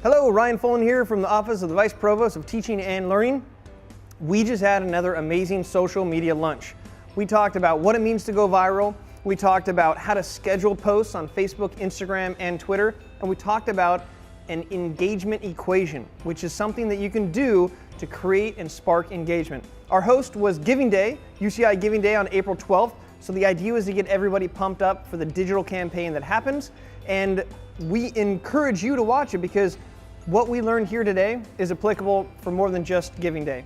Hello, Ryan Fullen here from the Office of the Vice Provost of Teaching and Learning. We just had another amazing social media lunch. We talked about what it means to go viral. We talked about how to schedule posts on Facebook, Instagram, and Twitter. And we talked about an engagement equation, which is something that you can do to create and spark engagement. Our host was Giving Day, UCI Giving Day on April 12th. So the idea was to get everybody pumped up for the digital campaign that happens. And we encourage you to watch it because what we learned here today is applicable for more than just Giving Day.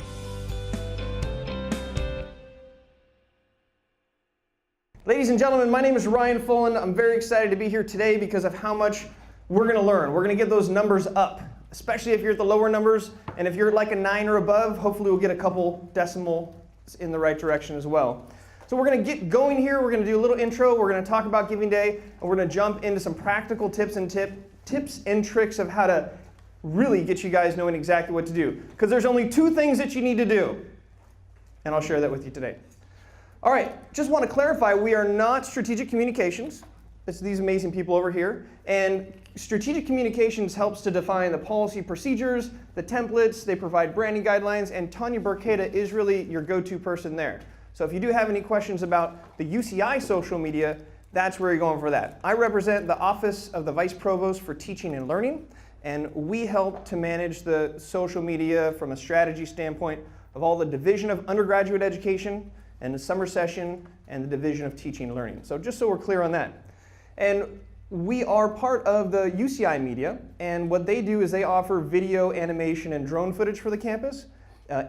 Ladies and gentlemen, my name is Ryan Fullen. I'm very excited to be here today because of how much we're going to learn. We're going to get those numbers up, especially if you're at the lower numbers. And if you're like a 9 or above, hopefully we'll get a couple decimals in the right direction as well. So we're going to get going here. We're going to do a little intro. We're going to talk about Giving Day, and we're going to jump into some practical tips and tricks of how to really get you guys knowing exactly what to do. Because there's only 2 things that you need to do, and I'll share that with you today. All right, just want to clarify, we are not strategic communications. It's these amazing people over here. And strategic communications helps to define the policy procedures, the templates, they provide branding guidelines, and Tanya Burketa is really your go-to person there. So if you do have any questions about the UCI social media, that's where you're going for that. I represent the Office of the Vice Provost for Teaching and Learning, and we help to manage the social media from a strategy standpoint of all the Division of Undergraduate Education and the summer session and the Division of Teaching and Learning. So just so we're clear on that. And we are part of the UCI media, and what they do is they offer video, animation, and drone footage for the campus.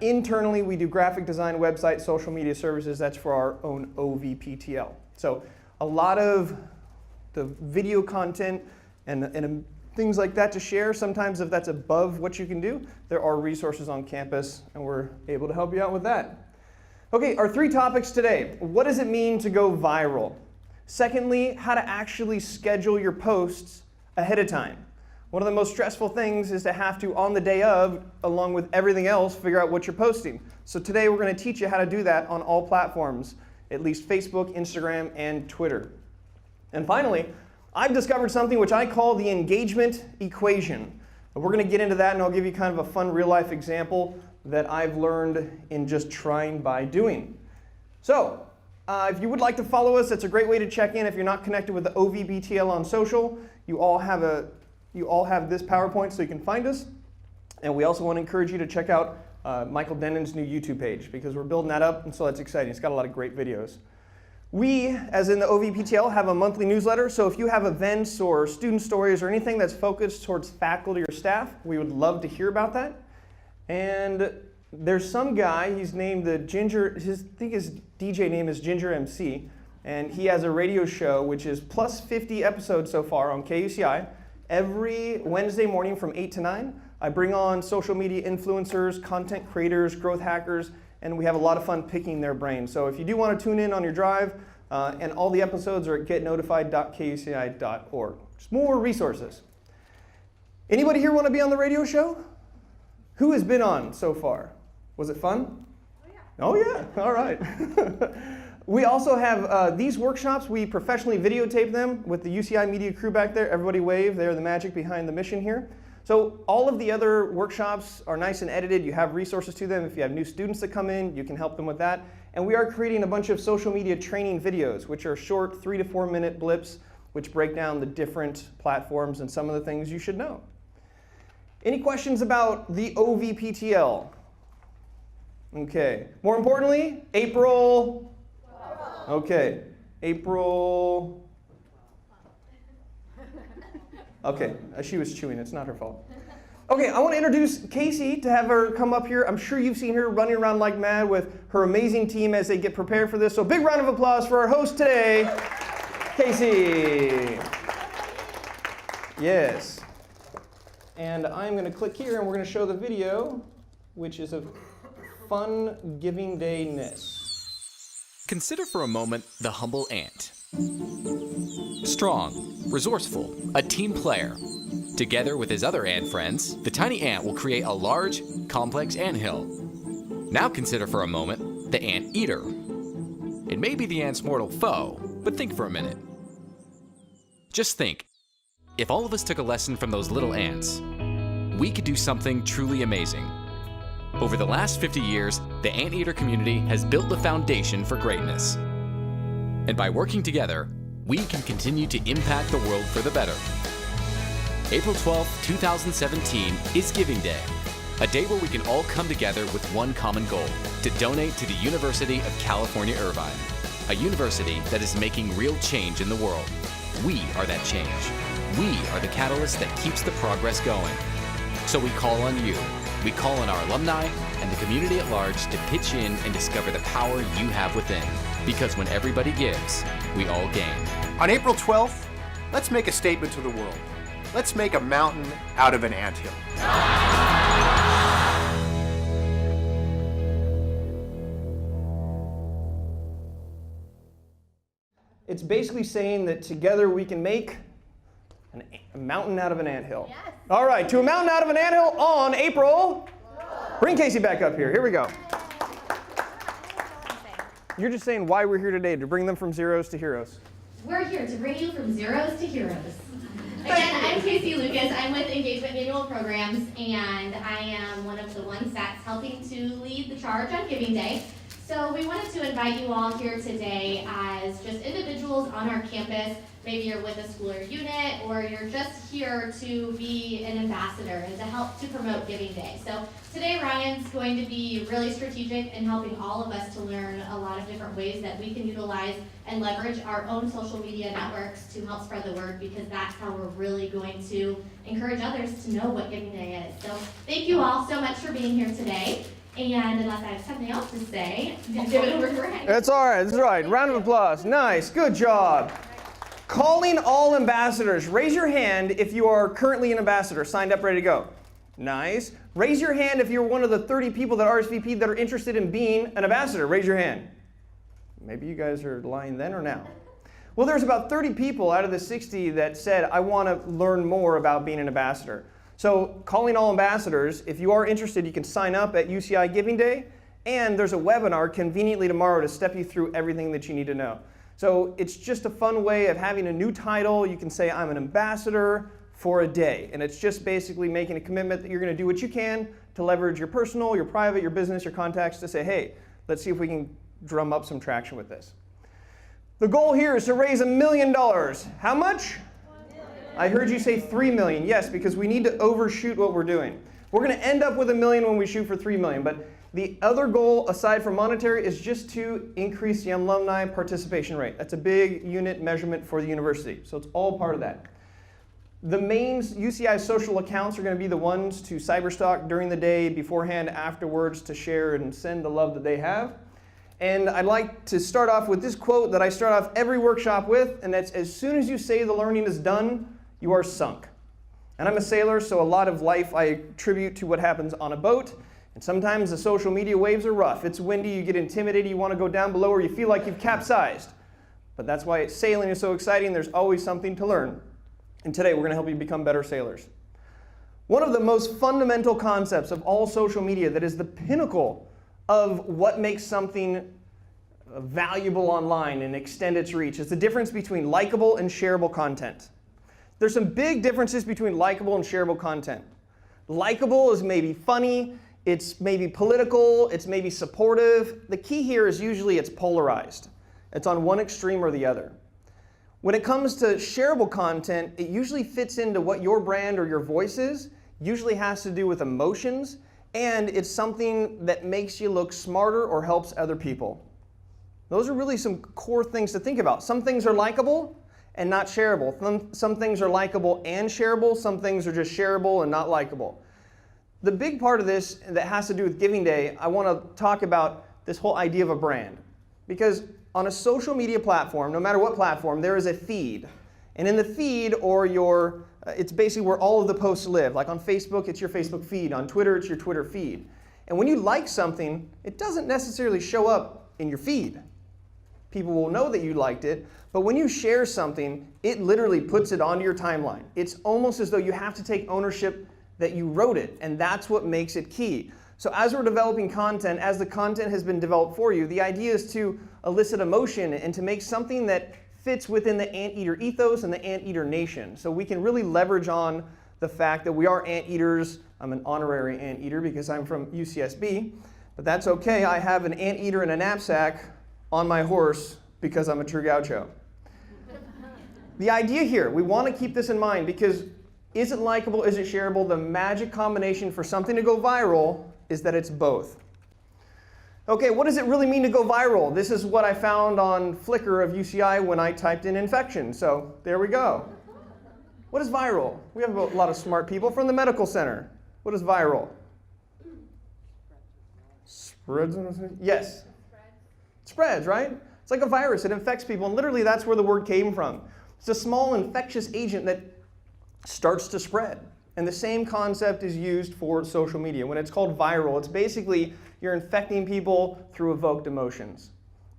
Internally, we do graphic design, website, social media services. That's for our own OVPTL. So a lot of the video content and things like that to share. Sometimes if that's above what you can do, there are resources on campus, and we're able to help you out with that. Okay, our 3 topics today. What does it mean to go viral? Secondly, how to actually schedule your posts ahead of time. One of the most stressful things is to have to, on the day of, along with everything else, figure out what you're posting. So today we're going to teach you how to do that on all platforms, at least Facebook, Instagram, and Twitter. And finally, I've discovered something which I call the engagement equation. We're going to get into that, and I'll give you kind of a fun real-life example that I've learned in just trying by doing. So if you would like to follow us, that's a great way to check in. If you're not connected with the OVBTL on social, you all have this PowerPoint so you can find us. And we also want to encourage you to check out Michael Denon's new YouTube page because we're building that up, and so that's exciting. It's got a lot of great videos. We, as in the OVPTL, have a monthly newsletter, so if you have events or student stories or anything that's focused towards faculty or staff, we would love to hear about that. And there's some guy, he's named the Ginger, I think his DJ name is Ginger MC, and he has a radio show which is plus 50 episodes so far on KUCI. Every Wednesday morning from 8 to 9, I bring on social media influencers, content creators, growth hackers, and we have a lot of fun picking their brains. So if you do want to tune in on your drive, and all the episodes are at getnotified.kuci.org. Just more resources. Anybody here want to be on the radio show? Who has been on so far? Was it fun? Oh yeah, all right. We also have these workshops. We professionally videotape them with the UCI media crew back there. Everybody wave, they're the magic behind the mission here. So all of the other workshops are nice and edited. You have resources to them. If you have new students that come in, you can help them with that. And we are creating a bunch of social media training videos, which are short 3 to 4 minute blips, which break down the different platforms and some of the things you should know. Any questions about the OVPTL? Okay. More importantly, April. Okay. April. Okay, she was chewing. It's not her fault. Okay, I want to introduce Casey to have her come up here. I'm sure you've seen her running around like mad with her amazing team as they get prepared for this. So big round of applause for our host today, Casey. Yes. And I'm going to click here and we're going to show the video, which is a fun Giving Day-ness. Consider for a moment the humble ant. Strong, resourceful, a team player. Together with his other ant friends, the tiny ant will create a large, complex anthill. Now consider for a moment the ant eater. It may be the ant's mortal foe, but think for a minute. Just think, if all of us took a lesson from those little ants, we could do something truly amazing. Over the last 50 years, the Anteater community has built the foundation for greatness. And by working together, we can continue to impact the world for the better. April 12, 2017 is Giving Day, a day where we can all come together with one common goal: to donate to the University of California, Irvine, a university that is making real change in the world. We are that change. We are the catalyst that keeps the progress going. So we call on you. We call on our alumni and the community at large to pitch in and discover the power you have within. Because when everybody gives, we all gain. On April 12th, let's make a statement to the world. Let's make a mountain out of an anthill. It's basically saying that together we can make a mountain out of an anthill. Yes. All right, to a mountain out of an anthill on April. Bring Casey back up here. Here we go. You're just saying why we're here today, to bring them from zeros to heroes. We're here to bring you from zeros to heroes. Again, I'm Casey Lucas. I'm with Engagement Annual Programs, and I am one of the ones that's helping to lead the charge on Giving Day. So we wanted to invite you all here today as just individuals on our campus. Maybe you're with a school or unit, or you're just here to be an ambassador and to help to promote Giving Day. So today Ryan's going to be really strategic in helping all of us to learn a lot of different ways that we can utilize and leverage our own social media networks to help spread the word, because that's how we're really going to encourage others to know what Giving Day is. So thank you all so much for being here today. And unless I have something else to say, I'm going to give it over to Ryan. That's all right. That's right. Round of applause. Nice. Good job. Calling all ambassadors. Raise your hand if you are currently an ambassador, signed up, ready to go. Nice. Raise your hand if you're one of the 30 people that RSVP'd that are interested in being an ambassador. Raise your hand. Maybe you guys are lying then or now. Well, there's about 30 people out of the 60 that said, I want to learn more about being an ambassador. So calling all ambassadors, if you are interested, you can sign up at UCI Giving Day, and there's a webinar conveniently tomorrow to step you through everything that you need to know. So it's just a fun way of having a new title. You can say, I'm an ambassador for a day, and it's just basically making a commitment that you're going to do what you can to leverage your personal, your private, your business, your contacts to say, hey, let's see if we can drum up some traction with this. The goal here is to raise $1 million. How much? I heard you say 3 million. Yes, because we need to overshoot what we're doing. We're going to end up with $1 million when we shoot for 3 million. But the other goal, aside from monetary, is just to increase the alumni participation rate. That's a big unit measurement for the university. So it's all part of that. The main UCI social accounts are going to be the ones to cyberstalk during the day, beforehand, afterwards, to share and send the love that they have. And I'd like to start off with this quote that I start off every workshop with, and that's, as soon as you say the learning is done, you are sunk. And I'm a sailor, so a lot of life I attribute to what happens on a boat. And sometimes the social media waves are rough. It's windy, you get intimidated, you want to go down below, or you feel like you've capsized. But that's why sailing is so exciting. There's always something to learn. And today we're going to help you become better sailors. One of the most fundamental concepts of all social media that is the pinnacle of what makes something valuable online and extend its reach is the difference between likable and shareable content. There's some big differences between likable and shareable content. Likable is maybe funny, it's maybe political, it's maybe supportive. The key here is usually it's polarized. It's on one extreme or the other. When it comes to shareable content, it usually fits into what your brand or your voice is, usually has to do with emotions, and it's something that makes you look smarter or helps other people. Those are really some core things to think about. Some things are likable and not shareable. Some things are likable and shareable. Some things are just shareable and not likable. The big part of this that has to do with Giving Day, I want to talk about this whole idea of a brand. Because on a social media platform, no matter what platform, there is a feed. And in the feed, or it's basically where all of the posts live. Like on Facebook, it's your Facebook feed. On Twitter, it's your Twitter feed. And when you like something, it doesn't necessarily show up in your feed. People will know that you liked it, but when you share something, it literally puts it onto your timeline. It's almost as though you have to take ownership that you wrote it, and that's what makes it key. So as we're developing content, as the content has been developed for you, the idea is to elicit emotion and to make something that fits within the Anteater ethos and the Anteater nation. So we can really leverage on the fact that we are anteaters. I'm an honorary anteater because I'm from UCSB, but that's okay. I have an anteater in a knapsack on my horse because I'm a true gaucho. The idea here, we want to keep this in mind because is it likable, is it shareable? The magic combination for something to go viral is that it's both. Okay, what does it really mean to go viral? This is what I found on Flickr of UCI when I typed in infection. So there we go. What is viral? We have a lot of smart people from the medical center. What is viral? Spreads? Yes. Spreads, right? It's like a virus. It infects people. And literally that's where the word came from. It's a small infectious agent that starts to spread. And the same concept is used for social media. When it's called viral, it's basically you're infecting people through evoked emotions.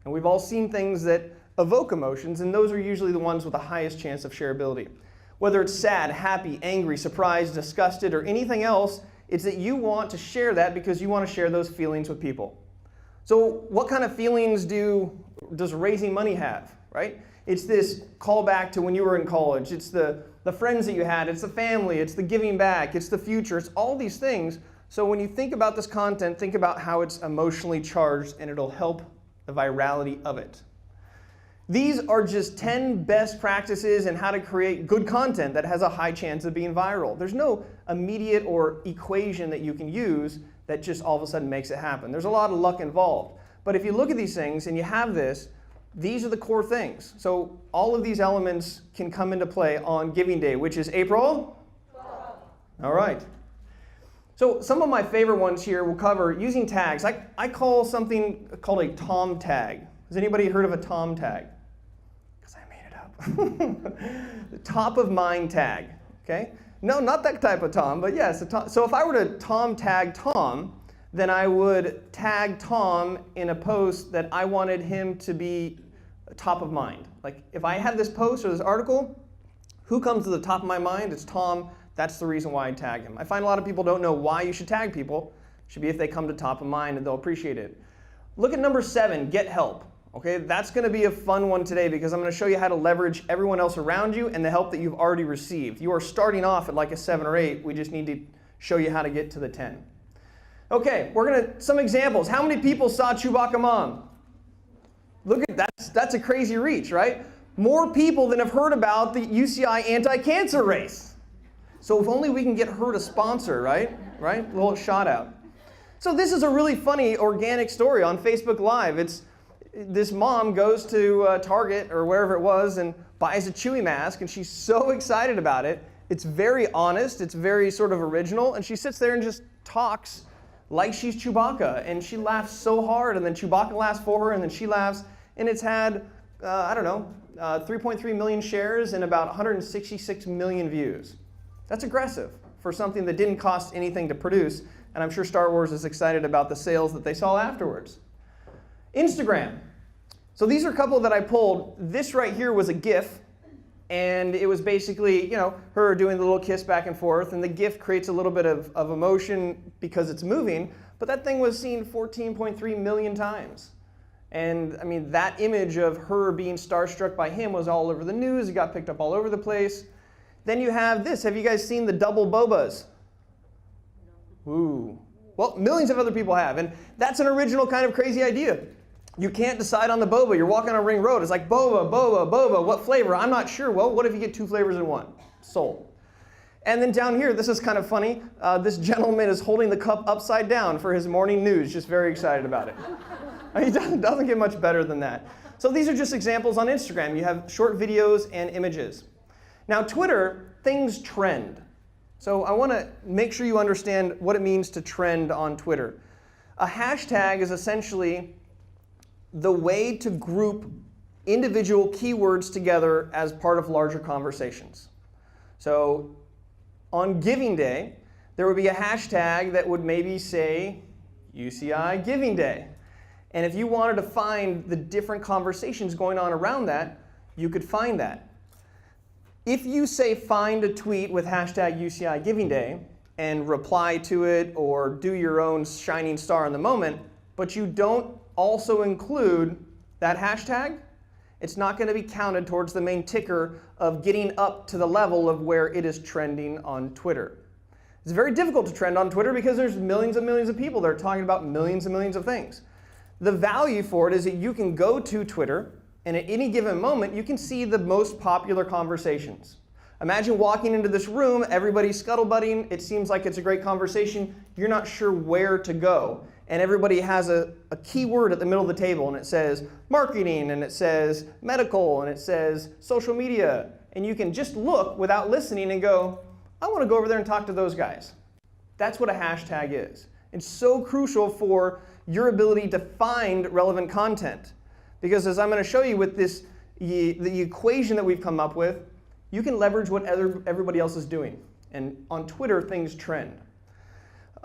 And we've all seen things that evoke emotions, and those are usually the ones with the highest chance of shareability. Whether it's sad, happy, angry, surprised, disgusted, or anything else, it's that you want to share that because you want to share those feelings with people. So what kind of feelings does raising money have, right? It's this callback to when you were in college. It's the friends that you had. It's the family. It's the giving back. It's the future. It's all these things. So when you think about this content, think about how it's emotionally charged, and it'll help the virality of it. These are just 10 best practices in how to create good content that has a high chance of being viral. There's no immediate or equation that you can use that just all of a sudden makes it happen. There's a lot of luck involved. But if you look at these things and you have this, these are the core things. So all of these elements can come into play on Giving Day, which is April 12th. All right. So some of my favorite ones here will cover using tags. I call something called a Tom tag. Has anybody heard of a Tom tag? Because I made it up. The top of mind tag. Okay? No, not that type of Tom, but yes. So if I were to Tom tag Tom, then I would tag Tom in a post that I wanted him to be top of mind. Like if I had this post or this article, who comes to the top of my mind? It's Tom. That's the reason why I tag him. I find a lot of people don't know why you should tag people. It should be if they come to top of mind and they'll appreciate it. Look at number 7, get help. Okay, that's going to be a fun one today because I'm going to show you how to leverage everyone else around you and the help that you've already received. You are starting off at like a 7 or 8. We just need to show you how to get to the 10. Okay, some examples. How many people saw Chewbacca Mom? Look at that's a crazy reach, right? More people than have heard about the UCI anti-cancer race. So if only we can get her to sponsor, right? Right? A little shout out. So this is a really funny organic story on Facebook Live. It's this mom goes to Target or wherever it was and buys a Chewy mask, and she's so excited about it. It's very honest. It's very sort of original, and she sits there and just talks like she's Chewbacca, and she laughs so hard, and then Chewbacca laughs for her, and then she laughs, and it's had, 3.3 million shares and about 166 million views. That's aggressive for something that didn't cost anything to produce, and I'm sure Star Wars is excited about the sales that they saw afterwards. Instagram. So these are a couple that I pulled. This right here was a GIF, and it was basically, her doing the little kiss back and forth, and the GIF creates a little bit of emotion because it's moving, but that thing was seen 14.3 million times. And I mean, that image of her being starstruck by him was all over the news. It got picked up all over the place. Then you have this. Have you guys seen the double bobas? Ooh. Well, millions of other people have, and that's an original kind of crazy idea. You can't decide on the boba. You're walking on Ring Road. It's like boba, boba, boba. What flavor? I'm not sure. Well, what if you get 2 flavors in one? Sold. And then down here, this is kind of funny. This gentleman is holding the cup upside down for his morning news. Just very excited about it. It doesn't get much better than that. So these are just examples on Instagram. You have short videos and images. Now, Twitter, things trend. So I want to make sure you understand what it means to trend on Twitter. A hashtag is essentially the way to group individual keywords together as part of larger conversations. So on Giving Day, there would be a hashtag that would maybe say UCI Giving Day. And if you wanted to find the different conversations going on around that, you could find that. If you say find a tweet with hashtag UCI Giving Day and reply to it or do your own shining star in the moment, but you don't also include that hashtag, It's not going to be counted towards the main ticker of getting up to the level of where it is trending on Twitter. It's very difficult to trend on Twitter because there's millions and millions of people that are talking about millions and millions of things. The value for it is that you can go to Twitter, and at any given moment, you can see the most popular conversations. Imagine walking into this room, everybody's scuttlebutting, it seems like it's a great conversation, you're not sure where to go. And everybody has a keyword at the middle of the table, and it says marketing, and it says medical, and it says social media. And you can just look without listening and go, I want to go over there and talk to those guys. That's what a hashtag is. It's so crucial for your ability to find relevant content. Because as I'm going to show you with this, the equation that we've come up with, you can leverage what everybody else is doing. And on Twitter, things trend.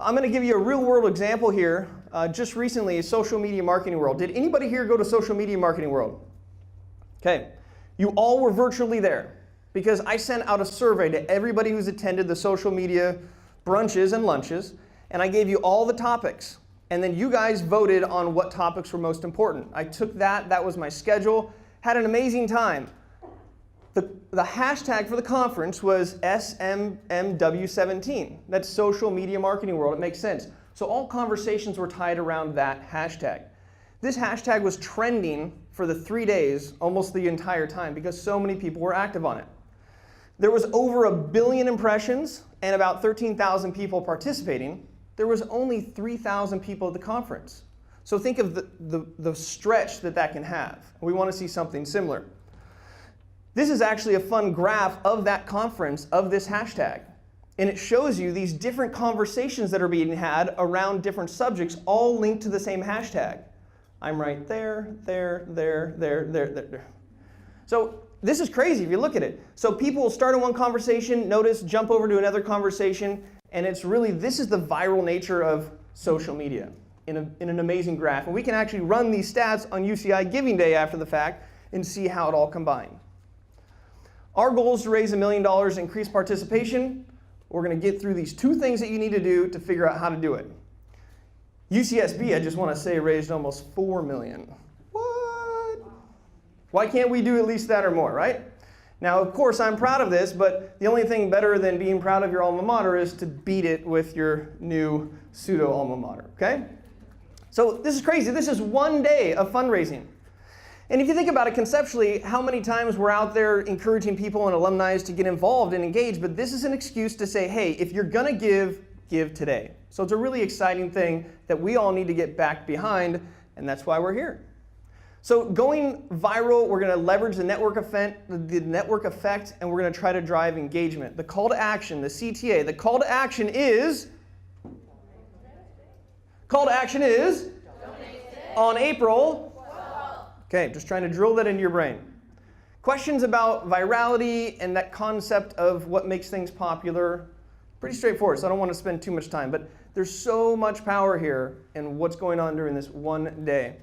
I'm going to give you a real world example here. Just recently, Social Media Marketing World. Did anybody here go to Social Media Marketing World? Okay. You all were virtually there because I sent out a survey to everybody who's attended the social media brunches and lunches, and I gave you all the topics. And then you guys voted on what topics were most important. I took that was my schedule, had an amazing time. The hashtag for the conference was SMMW17. That's Social Media Marketing World. It makes sense. So all conversations were tied around that hashtag. This hashtag was trending for the 3 days, almost the entire time, because so many people were active on it. There was over 1 billion impressions and about 13,000 people participating. There was only 3,000 people at the conference. So think of the stretch that can have. We want to see something similar. This is actually a fun graph of that conference, of this hashtag. And it shows you these different conversations that are being had around different subjects, all linked to the same hashtag. I'm right there, there. So this is crazy if you look at it. So people will start in one conversation, notice, jump over to another conversation, and it's really, this is the viral nature of social media in an amazing graph. And we can actually run these stats on UCI Giving Day after the fact and see how it all combined. Our goal is to raise $1 million, increase participation. We're going to get through these 2 things that you need to do to figure out how to do it. UCSB, I just want to say, raised almost $4 million. What? Why can't we do at least that or more, right? Now, of course, I'm proud of this, but the only thing better than being proud of your alma mater is to beat it with your new pseudo alma mater, okay? So this is crazy. This is 1 day of fundraising. And if you think about it conceptually, how many times we're out there encouraging people and alumni to get involved and engage, but this is an excuse to say, hey, if you're going to give today. So it's a really exciting thing that we all need to get back behind, and that's why we're here. So going viral, we're going to leverage the network effect, and we're going to try to drive engagement. The call to action, the CTA, the call to action is on April. Okay, just trying to drill that into your brain. Questions about virality and that concept of what makes things popular, pretty straightforward, so I don't want to spend too much time, but there's so much power here in what's going on during this 1 day.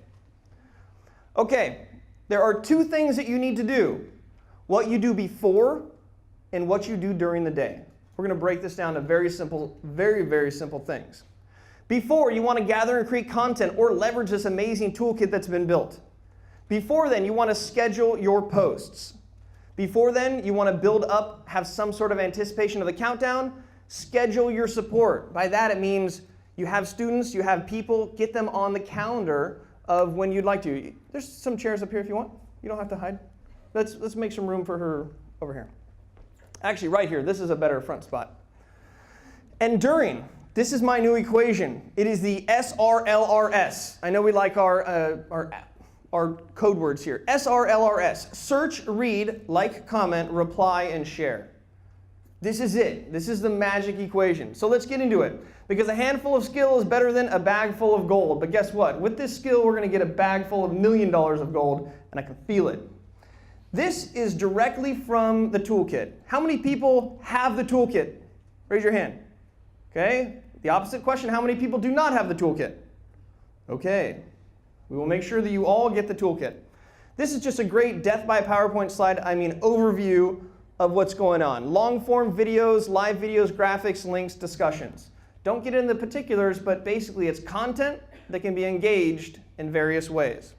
Okay, there are 2 things that you need to do. What you do before and what you do during the day. We're going to break this down to very simple, very simple things. Before, you want to gather and create content or leverage this amazing toolkit that's been built. Before then, you want to schedule your posts. Before then, you want to build up, have some sort of anticipation of the countdown, schedule your support. By that, it means you have students, you have people, get them on the calendar of when you'd like to. There's some chairs up here if you want. You don't have to hide. Let's make some room for her over here. Actually, right here. This is a better front spot. And during, this is my new equation. It is the SRLRS. I know we like our code words here. SRLRS, search, read, like, comment, reply, and share. This is it. This is the magic equation. So let's get into it. Because a handful of skill is better than a bag full of gold. But guess what? With this skill, we're going to get a bag full of $1 million of gold, and I can feel it. This is directly from the toolkit. How many people have the toolkit? Raise your hand. Okay. The opposite question, how many people do not have the toolkit? Okay. We will make sure that you all get the toolkit. This is just a great death by PowerPoint slide, overview of what's going on. Long form videos, live videos, graphics, links, discussions. Don't get into the particulars, but basically it's content that can be engaged in various ways.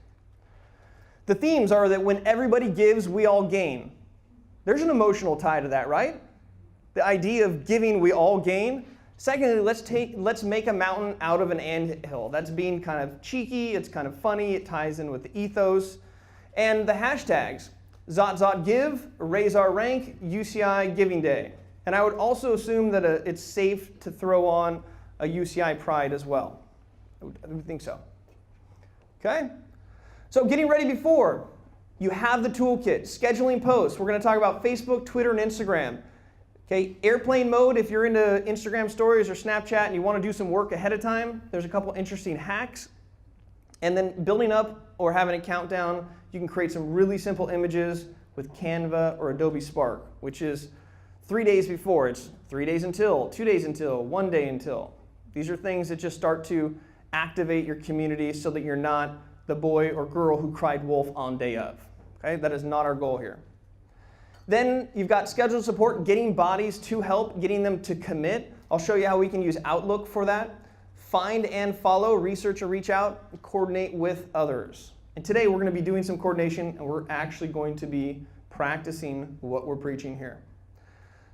The themes are that when everybody gives, we all gain. There's an emotional tie to that, right? The idea of giving, we all gain. Secondly, let's make a mountain out of an anthill. That's being kind of cheeky, it's kind of funny, it ties in with the ethos. And the hashtags, ZotZotGive, Raise Our Rank, UCI Giving Day. And I would also assume that it's safe to throw on a UCI Pride as well. I would think so. Okay? So getting ready before, you have the toolkit, scheduling posts. We're going to talk about Facebook, Twitter, and Instagram. Okay, airplane mode, if you're into Instagram stories or Snapchat and you want to do some work ahead of time, there's a couple interesting hacks. And then building up or having a countdown, you can create some really simple images with Canva or Adobe Spark, which is 3 days before. It's 3 days until, 2 days until, 1 day until. These are things that just start to activate your community so that you're not the boy or girl who cried wolf on day of. Okay, that is not our goal here. Then you've got scheduled support, getting bodies to help, getting them to commit. I'll show you how we can use Outlook for that. Find and follow, research or reach out, and coordinate with others. And today we're going to be doing some coordination, and we're actually going to be practicing what we're preaching here.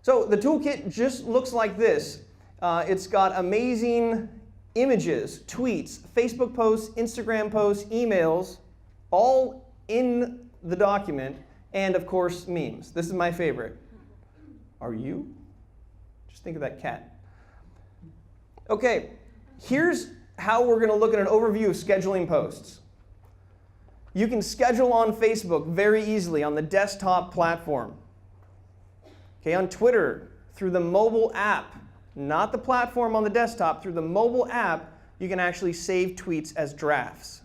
So the toolkit just looks like this. It's got amazing images, tweets, Facebook posts, Instagram posts, emails, all in the document. And of course, memes. This is my favorite. Are you? Just think of that cat. Okay, here's how we're going to look at an overview of scheduling posts. You can schedule on Facebook very easily on the desktop platform. Okay, on Twitter, through the mobile app, not the platform on the desktop, through the mobile app, you can actually save tweets as drafts.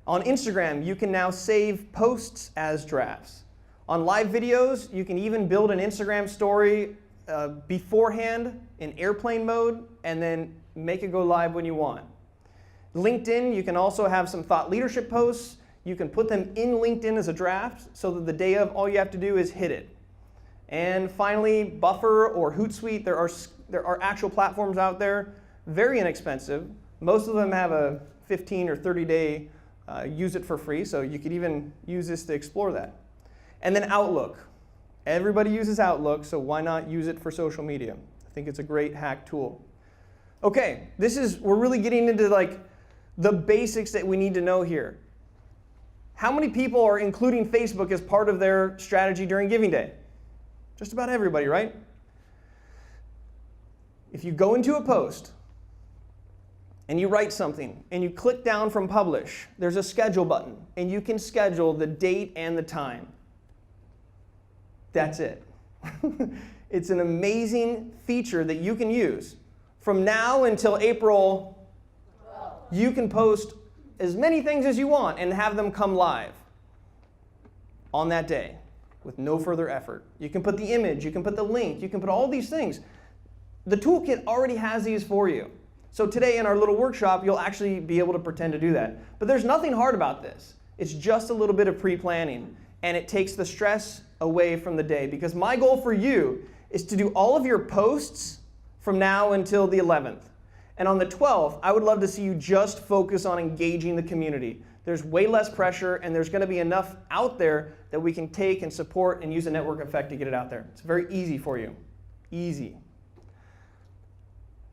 On Instagram, you can now save posts as drafts. On live videos, you can even build an Instagram story beforehand in airplane mode and then make it go live when you want. LinkedIn, you can also have some thought leadership posts. You can put them in LinkedIn as a draft so that the day of, all you have to do is hit it. And finally, Buffer or Hootsuite, there are actual platforms out there, very inexpensive. Most of them have a 15 or 30-day use it for free, so you could even use this to explore that. And then Outlook. Everybody uses Outlook, so why not use it for social media? I think it's a great hack tool. Okay, we're really getting into like the basics that we need to know here. How many people are including Facebook as part of their strategy during Giving Day? Just about everybody, right? If you go into a post and you write something and you click down from publish, there's a schedule button and you can schedule the date and the time. That's it. It's an amazing feature that you can use. From now until April, you can post as many things as you want and have them come live on that day with no further effort. You can put the image, you can put the link, you can put all these things. The toolkit already has these for you. So today in our little workshop, you'll actually be able to pretend to do that. But there's nothing hard about this. It's just a little bit of pre-planning, and it takes the stress away from the day. Because my goal for you is to do all of your posts from now until the 11th. And on the 12th, I would love to see you just focus on engaging the community. There's way less pressure, and there's going to be enough out there that we can take and support and use a network effect to get it out there. It's very easy for you. Easy.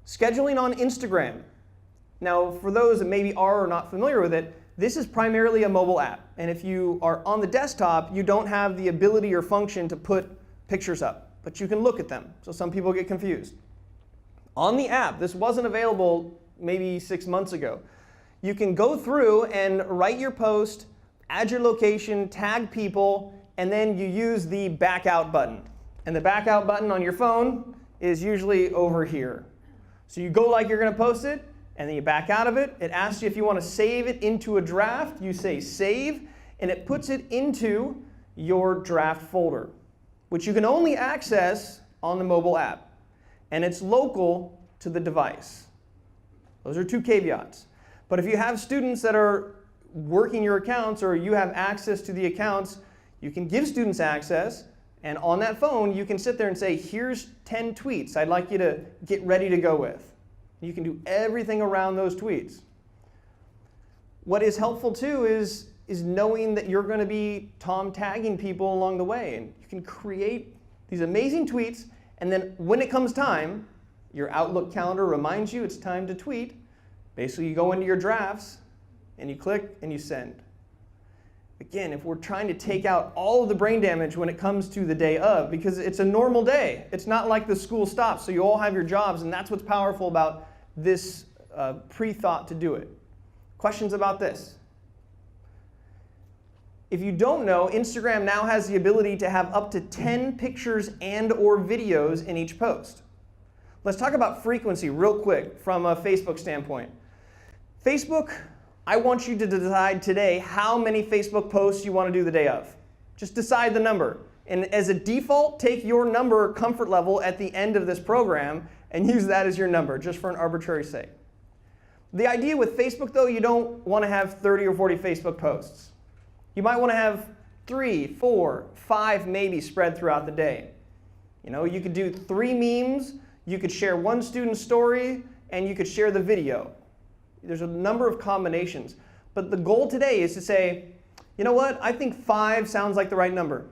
Scheduling on Instagram. Now, for those that maybe are or not familiar with it, this is primarily a mobile app. And if you are on the desktop, you don't have the ability or function to put pictures up, but you can look at them. So some people get confused. On the app, this wasn't available maybe 6 months ago. You can go through and write your post, add your location, tag people, and then you use the back out button. And the back out button on your phone is usually over here. So you go like you're going to post it, and then you back out of it. It asks you if you want to save it into a draft. You say save, and it puts it into your draft folder, which you can only access on the mobile app. And it's local to the device. Those are two caveats. But if you have students that are working your accounts or you have access to the accounts, you can give students access. And on that phone, you can sit there and say, here's 10 tweets I'd like you to get ready to go with. You can do everything around those tweets. What is helpful too is is knowing that you're going to be Tom tagging people along the way. And you can create these amazing tweets, and then when it comes time, your Outlook calendar reminds you it's time to tweet. Basically, you go into your drafts, and you click, and you send. Again, if we're trying to take out all of the brain damage when it comes to the day of, because it's a normal day. It's not like the school stops, so you all have your jobs, and that's what's powerful about this pre-thought to do it. Questions about this? If you don't know, Instagram now has the ability to have up to 10 pictures and or videos in each post. Let's talk about frequency real quick from a Facebook standpoint. Facebook, I want you to decide today how many Facebook posts you want to do the day of. Just decide the number. And as a default, take your number comfort level at the end of this program and use that as your number, just for an arbitrary sake. The idea with Facebook, though, you don't want to have 30 or 40 Facebook posts. You might want to have 3, 4, 5 maybe spread throughout the day. You know, you could do 3 memes, you could share 1 student story, and you could share the video. There's a number of combinations. But the goal today is to say, you know what, I think 5 sounds like the right number.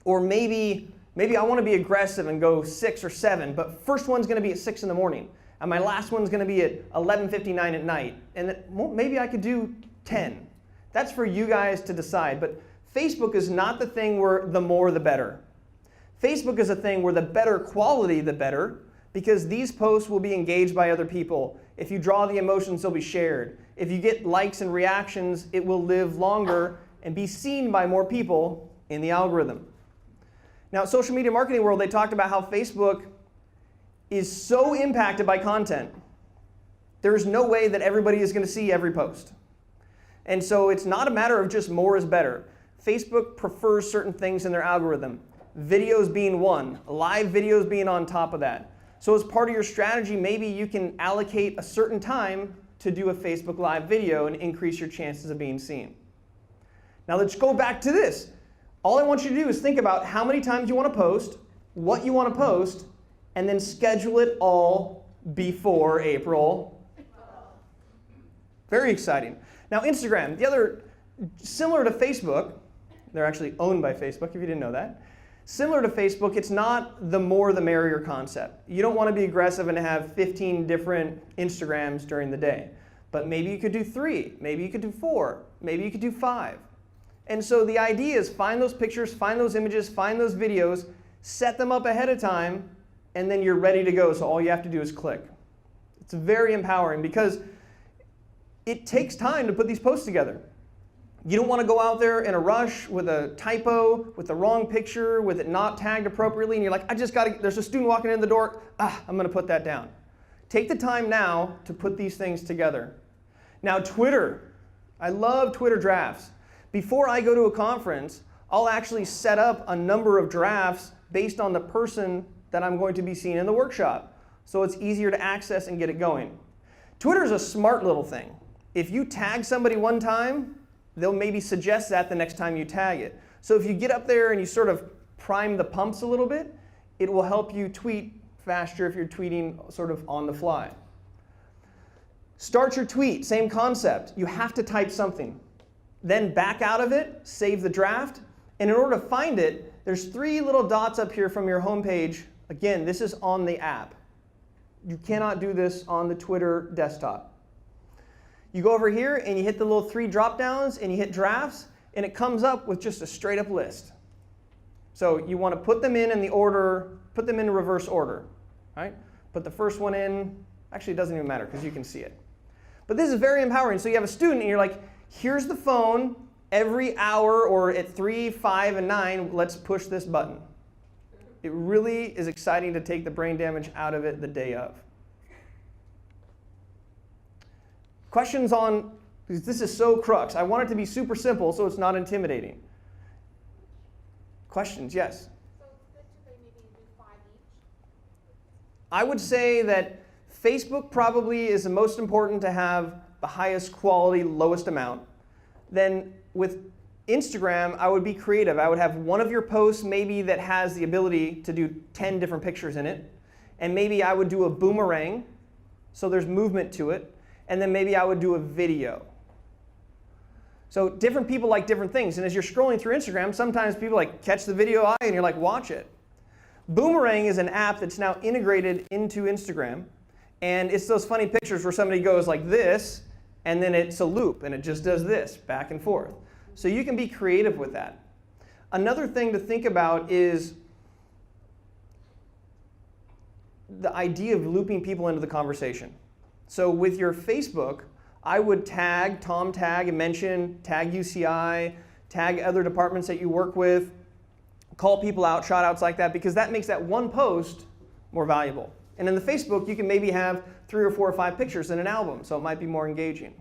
Or maybe I want to be aggressive and go 6 or 7, but first one's going to be at 6 in the morning, and my last one's going to be at 11:59 at night, and maybe I could do 10. That's for you guys to decide, but Facebook is not the thing where the more the better. Facebook is a thing where the better quality the better, because these posts will be engaged by other people. If you draw the emotions, they'll be shared. If you get likes and reactions, it will live longer and be seen by more people in the algorithm. Now, social media marketing world, they talked about how Facebook is so impacted by content. There is no way that everybody is going to see every post. And so it's not a matter of just more is better. Facebook prefers certain things in their algorithm. Videos being one, live videos being on top of that. So as part of your strategy, maybe you can allocate a certain time to do a Facebook Live video and increase your chances of being seen. Now let's go back to this. All I want you to do is think about how many times you want to post, what you want to post, and then schedule it all before April. Very exciting. Now Instagram, the other, similar to Facebook, they're actually owned by Facebook if you didn't know that. Similar to Facebook, it's not the more the merrier concept. You don't want to be aggressive and have 15 different Instagrams during the day. But maybe you could do 3, maybe you could do 4, maybe you could do 5. And so the idea is find those pictures, find those images, find those videos, set them up ahead of time, and then you're ready to go. So all you have to do is click. It's very empowering because it takes time to put these posts together. You don't want to go out there in a rush with a typo, with the wrong picture, with it not tagged appropriately, and you're like, there's a student walking in the door, I'm going to put that down. Take the time now to put these things together. Now Twitter, I love Twitter drafts. Before I go to a conference, I'll actually set up a number of drafts based on the person that I'm going to be seeing in the workshop. So it's easier to access and get it going. Twitter is a smart little thing. If you tag somebody one time, they'll maybe suggest that the next time you tag it. So if you get up there and you sort of prime the pumps a little bit, it will help you tweet faster if you're tweeting sort of on the fly. Start your tweet, same concept. You have to type something. Then back out of it, save the draft, and in order to find it, there's 3 little dots up here from your home page. Again, this is on the app. You cannot do this on the Twitter desktop. You go over here and you hit the little 3 drop downs and you hit drafts, and it comes up with just a straight up list. So you want to put them in the order, put them in reverse order, right? Put the first one in, actually it doesn't even matter because you can see it. But this is very empowering. So you have a student and you're like, here's the phone, every hour or at 3, 5, and 9, let's push this button. It really is exciting to take the brain damage out of it the day of. Questions on, because this is so crux. I want it to be super simple so it's not intimidating. Questions, yes? So it's good to maybe do 5 each? I would say that Facebook probably is the most important to have the highest quality, lowest amount. Then with Instagram, I would be creative. I would have one of your posts maybe that has the ability to do 10 different pictures in it. And maybe I would do a boomerang, so there's movement to it. And then maybe I would do a video. So different people like different things. And as you're scrolling through Instagram, sometimes people like catch the video eye and you're like, watch it. Boomerang is an app that's now integrated into Instagram. And it's those funny pictures where somebody goes like this, and then it's a loop, and it just does this, back and forth. So you can be creative with that. Another thing to think about is the idea of looping people into the conversation. So with your Facebook, I would tag, Tom tag, and mention, tag UCI, tag other departments that you work with, call people out, shout outs like that, because that makes that one post more valuable. And in the Facebook, you can maybe have 3 or 4 or 5 pictures in an album, so it might be more engaging.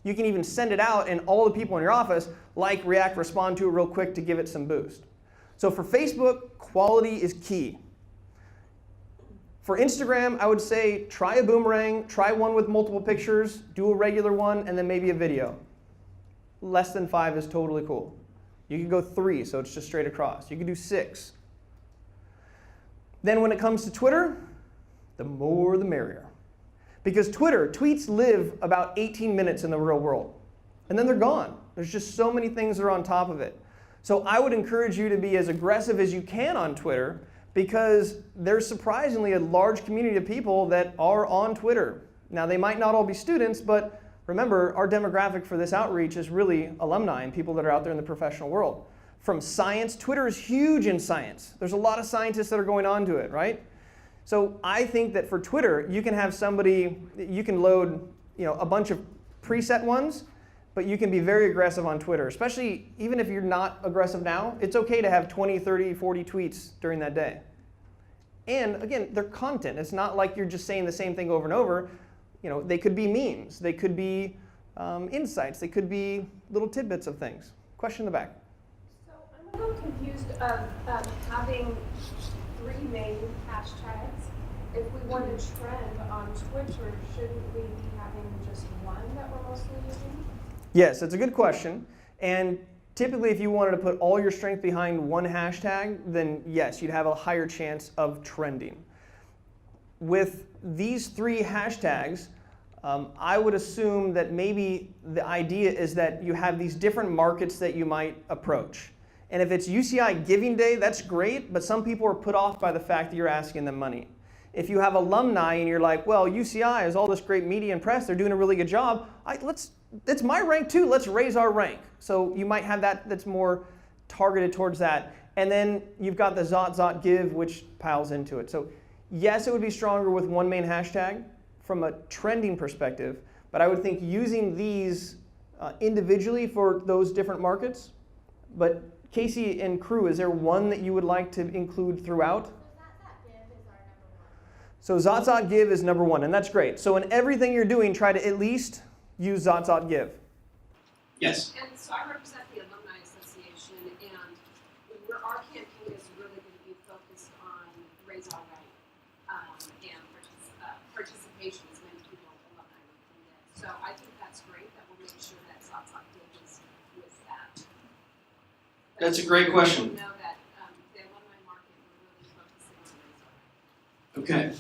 You can even send it out and all the people in your office like, react, respond to it real quick to give it some boost. So for Facebook, quality is key. For Instagram, I would say try a boomerang, try one with multiple pictures, do a regular one, and then maybe a video. Less than 5 is totally cool. You can go 3, so it's just straight across. You can do 6. Then when it comes to Twitter, the more the merrier. Because tweets live about 18 minutes in the real world. And then they're gone. There's just so many things that are on top of it. So I would encourage you to be as aggressive as you can on Twitter, because there's surprisingly a large community of people that are on Twitter. Now, they might not all be students, but remember, our demographic for this outreach is really alumni and people that are out there in the professional world. From science, Twitter is huge in science. There's a lot of scientists that are going on to it, right? So I think that for Twitter, you can have somebody, you can load a bunch of preset ones, but you can be very aggressive on Twitter, especially even if you're not aggressive now. It's okay to have 20, 30, 40 tweets during that day. And again, they're content. It's not like you're just saying the same thing over and over. They could be memes. They could be insights. They could be little tidbits of things. Question in the back. So I'm a little confused of having 3 main hashtags. If we want to trend on Twitter, shouldn't we be having just one that we're mostly using? Yes, it's a good question. And typically, if you wanted to put all your strength behind one hashtag, then yes, you'd have a higher chance of trending. With these 3 hashtags, I would assume that maybe the idea is that you have these different markets that you might approach. And if it's UCI Giving Day, that's great, but some people are put off by the fact that you're asking them money. If you have alumni and you're like, well, UCI has all this great media and press, they're doing a really good job, it's my rank too, let's raise our rank. So you might have that's more targeted towards that. And then you've got the Zot Give, which piles into it. So yes, it would be stronger with one main hashtag from a trending perspective, but I would think using these individually for those different markets. But Casey and crew, is there one that you would like to include throughout? So Zot Give is number 1, and that's great. So in everything you're doing, try to at least use Zot Give. Yes. And so I represent the Alumni Association, and our campaign is really going to be focused on raise our rank and participation as many people in alumni can get. So I think that's great that we'll make sure that Zot Give is with that. That's a great question. Know that the alumni market, we're really focusing on raise our rank. Okay.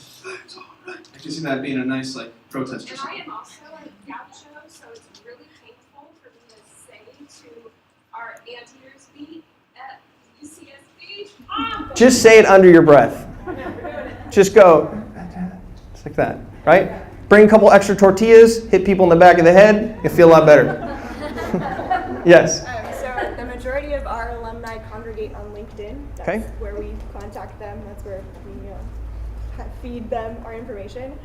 I can see that being a nice protest. And I am also a gaucho, so it's really painful for me to say to our anteaters beat at UCSB. Just say it under your breath. Just go, just like that, right? Bring a couple extra tortillas, hit people in the back of the head, you'll feel a lot better. Yes? So the majority of our alumni congregate on LinkedIn. That's where we contact them. That's where we feed them our information.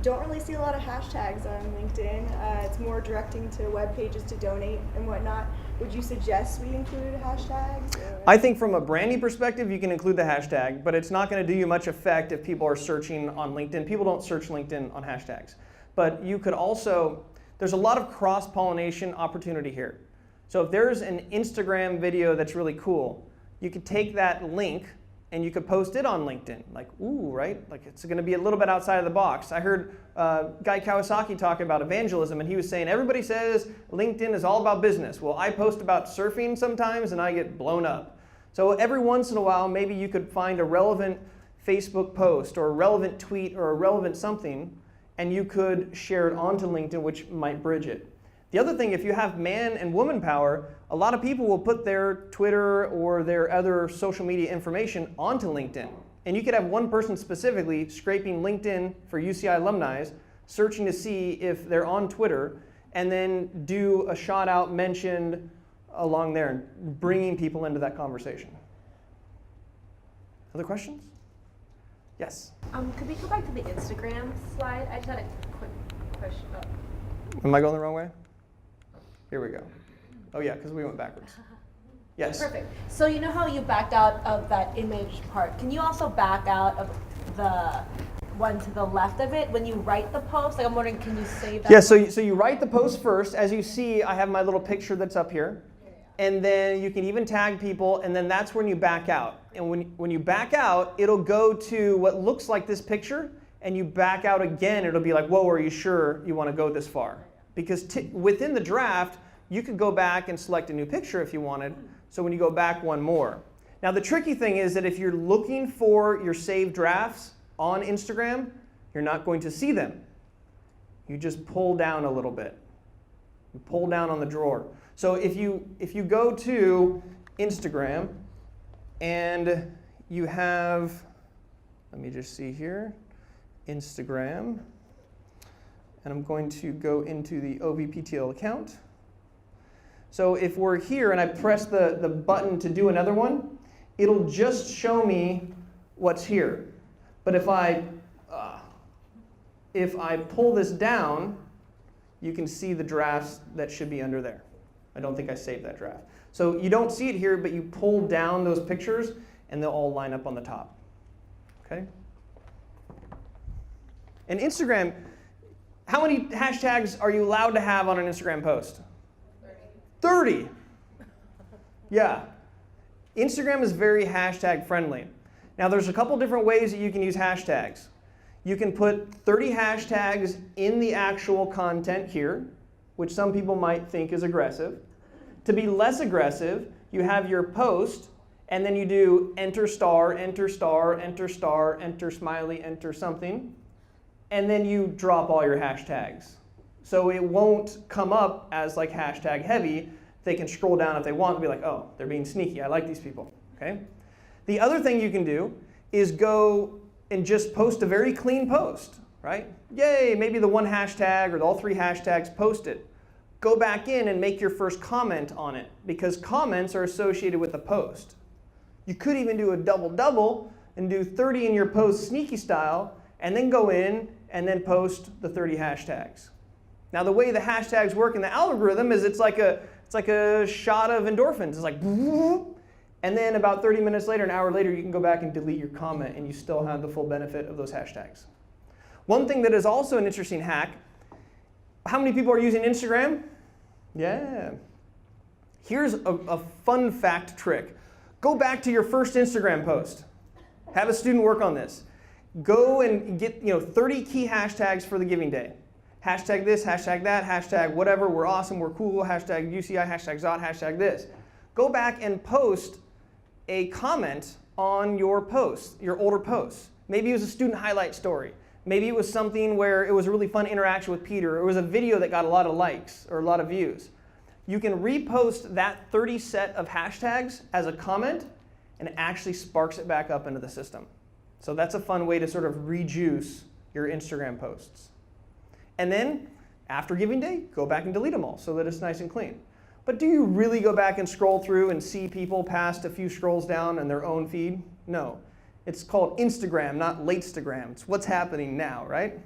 Don't really see a lot of hashtags on LinkedIn. It's more directing to web pages to donate and whatnot. Would you suggest we include hashtags? I think from a branding perspective, you can include the hashtag, but it's not going to do you much effect if people are searching on LinkedIn. People don't search LinkedIn on hashtags. But you could also, there's a lot of cross-pollination opportunity here. So if there's an Instagram video that's really cool, you could take that link and you could post it on LinkedIn. Like, ooh, right? Like it's going to be a little bit outside of the box. I heard Guy Kawasaki talk about evangelism, and he was saying everybody says LinkedIn is all about business. Well, I post about surfing sometimes, and I get blown up. So every once in a while, maybe you could find a relevant Facebook post or a relevant tweet or a relevant something, and you could share it onto LinkedIn, which might bridge it. The other thing, if you have man and woman power, a lot of people will put their Twitter or their other social media information onto LinkedIn. And you could have one person specifically scraping LinkedIn for UCI alumni, searching to see if they're on Twitter, and then do a shout out mentioned along there, and bringing people into that conversation. Other questions? Yes? Could we go back to the Instagram slide? I just had a quick question. Am I going the wrong way? Here we go. Oh yeah, because we went backwards. Yes? Perfect. So you know how you backed out of that image part. Can you also back out of the one to the left of it when you write the post? Like I'm wondering, can you save that? Yeah, so you write the post first. As you see, I have my little picture that's up here. And then you can even tag people, and then that's when you back out. And when you back out, it'll go to what looks like this picture, and you back out again, it'll be like, whoa, are you sure you want to go this far? Because within the draft, you could go back and select a new picture if you wanted, so when you go back one more. Now the tricky thing is that if you're looking for your saved drafts on Instagram, you're not going to see them. You just pull down a little bit. You pull down on the drawer. So if you go to Instagram and you have, let me just see here, Instagram, and I'm going to go into the OVPTL account. So if we're here and I press the button to do another one, it'll just show me what's here. But if I pull this down, you can see the drafts that should be under there. I don't think I saved that draft. So you don't see it here, but you pull down those pictures and they'll all line up on the top. Okay? And Instagram, how many hashtags are you allowed to have on an Instagram post? 30. Yeah. Instagram is very hashtag friendly. Now there's a couple different ways that you can use hashtags. You can put 30 hashtags in the actual content here, which some people might think is aggressive. To be less aggressive, you have your post, and then you do enter star, enter star, enter star, enter smiley, enter something, and then you drop all your hashtags. So it won't come up as like hashtag heavy. They can scroll down if they want and be like, oh, they're being sneaky. I like these people. Okay? The other thing you can do is go and just post a very clean post, right? Yay, maybe the one hashtag or all 3 hashtags, post it. Go back in and make your first comment on it, because comments are associated with the post. You could even do a double-double and do 30 in your post sneaky style, and then go in and then post the 30 hashtags. Now the way the hashtags work in the algorithm is it's like a shot of endorphins. It's like, and then about 30 minutes later, an hour later, you can go back and delete your comment, and you still have the full benefit of those hashtags. One thing that is also an interesting hack, how many people are using Instagram? Yeah. Here's a fun fact trick. Go back to your first Instagram post. Have a student work on this. Go and get 30 key hashtags for the giving day. Hashtag this, hashtag that, hashtag whatever, we're awesome, we're cool, hashtag UCI, hashtag ZOT, hashtag this. Go back and post a comment on your posts, your older posts. Maybe it was a student highlight story. Maybe it was something where it was a really fun interaction with Peter, or it was a video that got a lot of likes or a lot of views. You can repost that 30 set of hashtags as a comment, and it actually sparks it back up into the system. So that's a fun way to sort of rejuice your Instagram posts. And then, after giving day, go back and delete them all so that it's nice and clean. But do you really go back and scroll through and see people past a few scrolls down in their own feed? No. It's called Instagram, not Latestagram. It's what's happening now, right?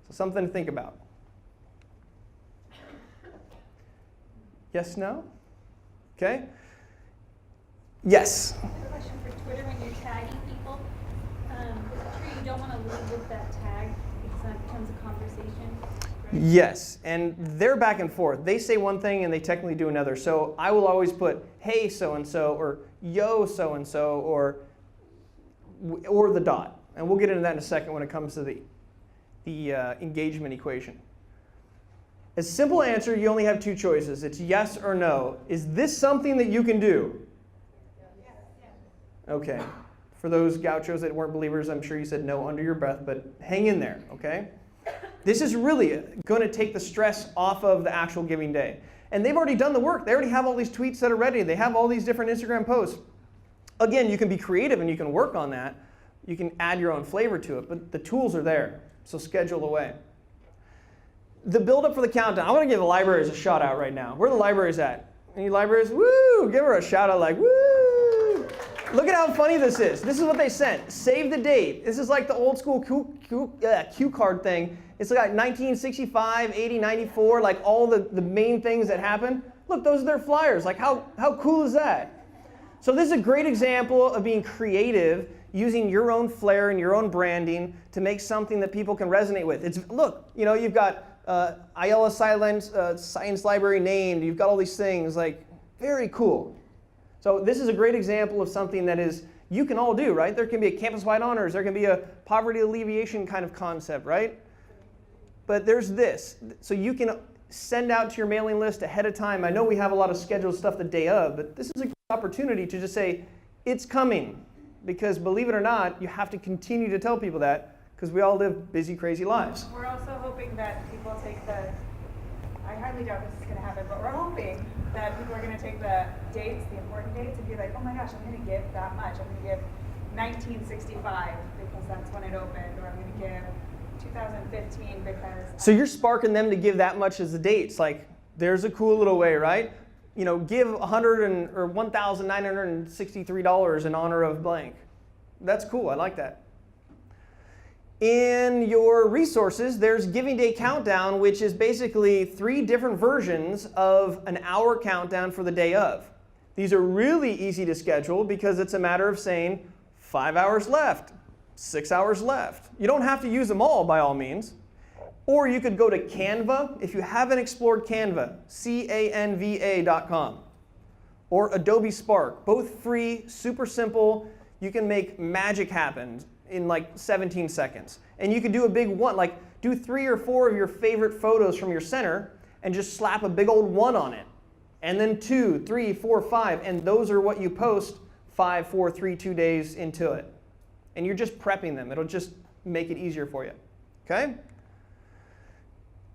So something to think about. Yes, no? Okay. Yes? I have a question for Twitter when you're tagging people. Is it true you don't want to lead with that tag because that becomes a conversation? Right? Yes, and they're back and forth. They say one thing and they technically do another. So I will always put, hey so-and-so, or yo so-and-so, or the dot. And we'll get into that in a second when it comes to the engagement equation. A simple answer, you only have 2 choices. It's yes or no. Is this something that you can do? Okay. For those gauchos that weren't believers, I'm sure you said no under your breath, but hang in there, okay? This is really going to take the stress off of the actual giving day. And they've already done the work. They already have all these tweets that are ready. They have all these different Instagram posts. Again, you can be creative and you can work on that. You can add your own flavor to it, but the tools are there, so schedule away. The build-up for the countdown. I want to give the libraries a shout out right now. Where are the libraries at? Any libraries? Woo! Give her a shout out like, woo! Look at how funny this is. This is what they sent. Save the date. This is like the old school cue card thing. It's like 1965, 80, 94, like all the main things that happen. Look, those are their flyers. Like how cool is that? So this is a great example of being creative, using your own flair and your own branding to make something that people can resonate with. Look, you've got Ayala Science Library named. You've got all these things, like very cool. So this is a great example of something that you can all do, right? There can be a campus-wide honors. There can be a poverty alleviation kind of concept, right? But there's this. So you can send out to your mailing list ahead of time. I know we have a lot of scheduled stuff the day of, but this is a good opportunity to just say, it's coming. Because believe it or not, you have to continue to tell people that because we all live busy, crazy lives. We're also hoping that people take I highly doubt this is going to happen, but we're hoping that people are going to take the dates, the important dates, and be like, oh my gosh, I'm going to give that much. I'm going to give 1965 because that's when it opened, or I'm going to give 2015 because... So you're sparking them to give that much as the dates. Like, there's a cool little way, right? Give $1,963 in honor of blank. That's cool. I like that. In your resources, there's Giving Day Countdown, which is basically 3 different versions of an hour countdown for the day of. These are really easy to schedule because it's a matter of saying 5 hours left, 6 hours left. You don't have to use them all by all means. Or you could go to Canva. If you haven't explored Canva, canva.com. Or Adobe Spark, both free, super simple. You can make magic happen in like 17 seconds. And you could do a big one, like do 3 or 4 of your favorite photos from your center and just slap a big old 1 on it. And then 2, 3, 4, 5, and those are what you post 5, 4, 3, 2 days into it. And you're just prepping them. It'll just make it easier for you. Okay?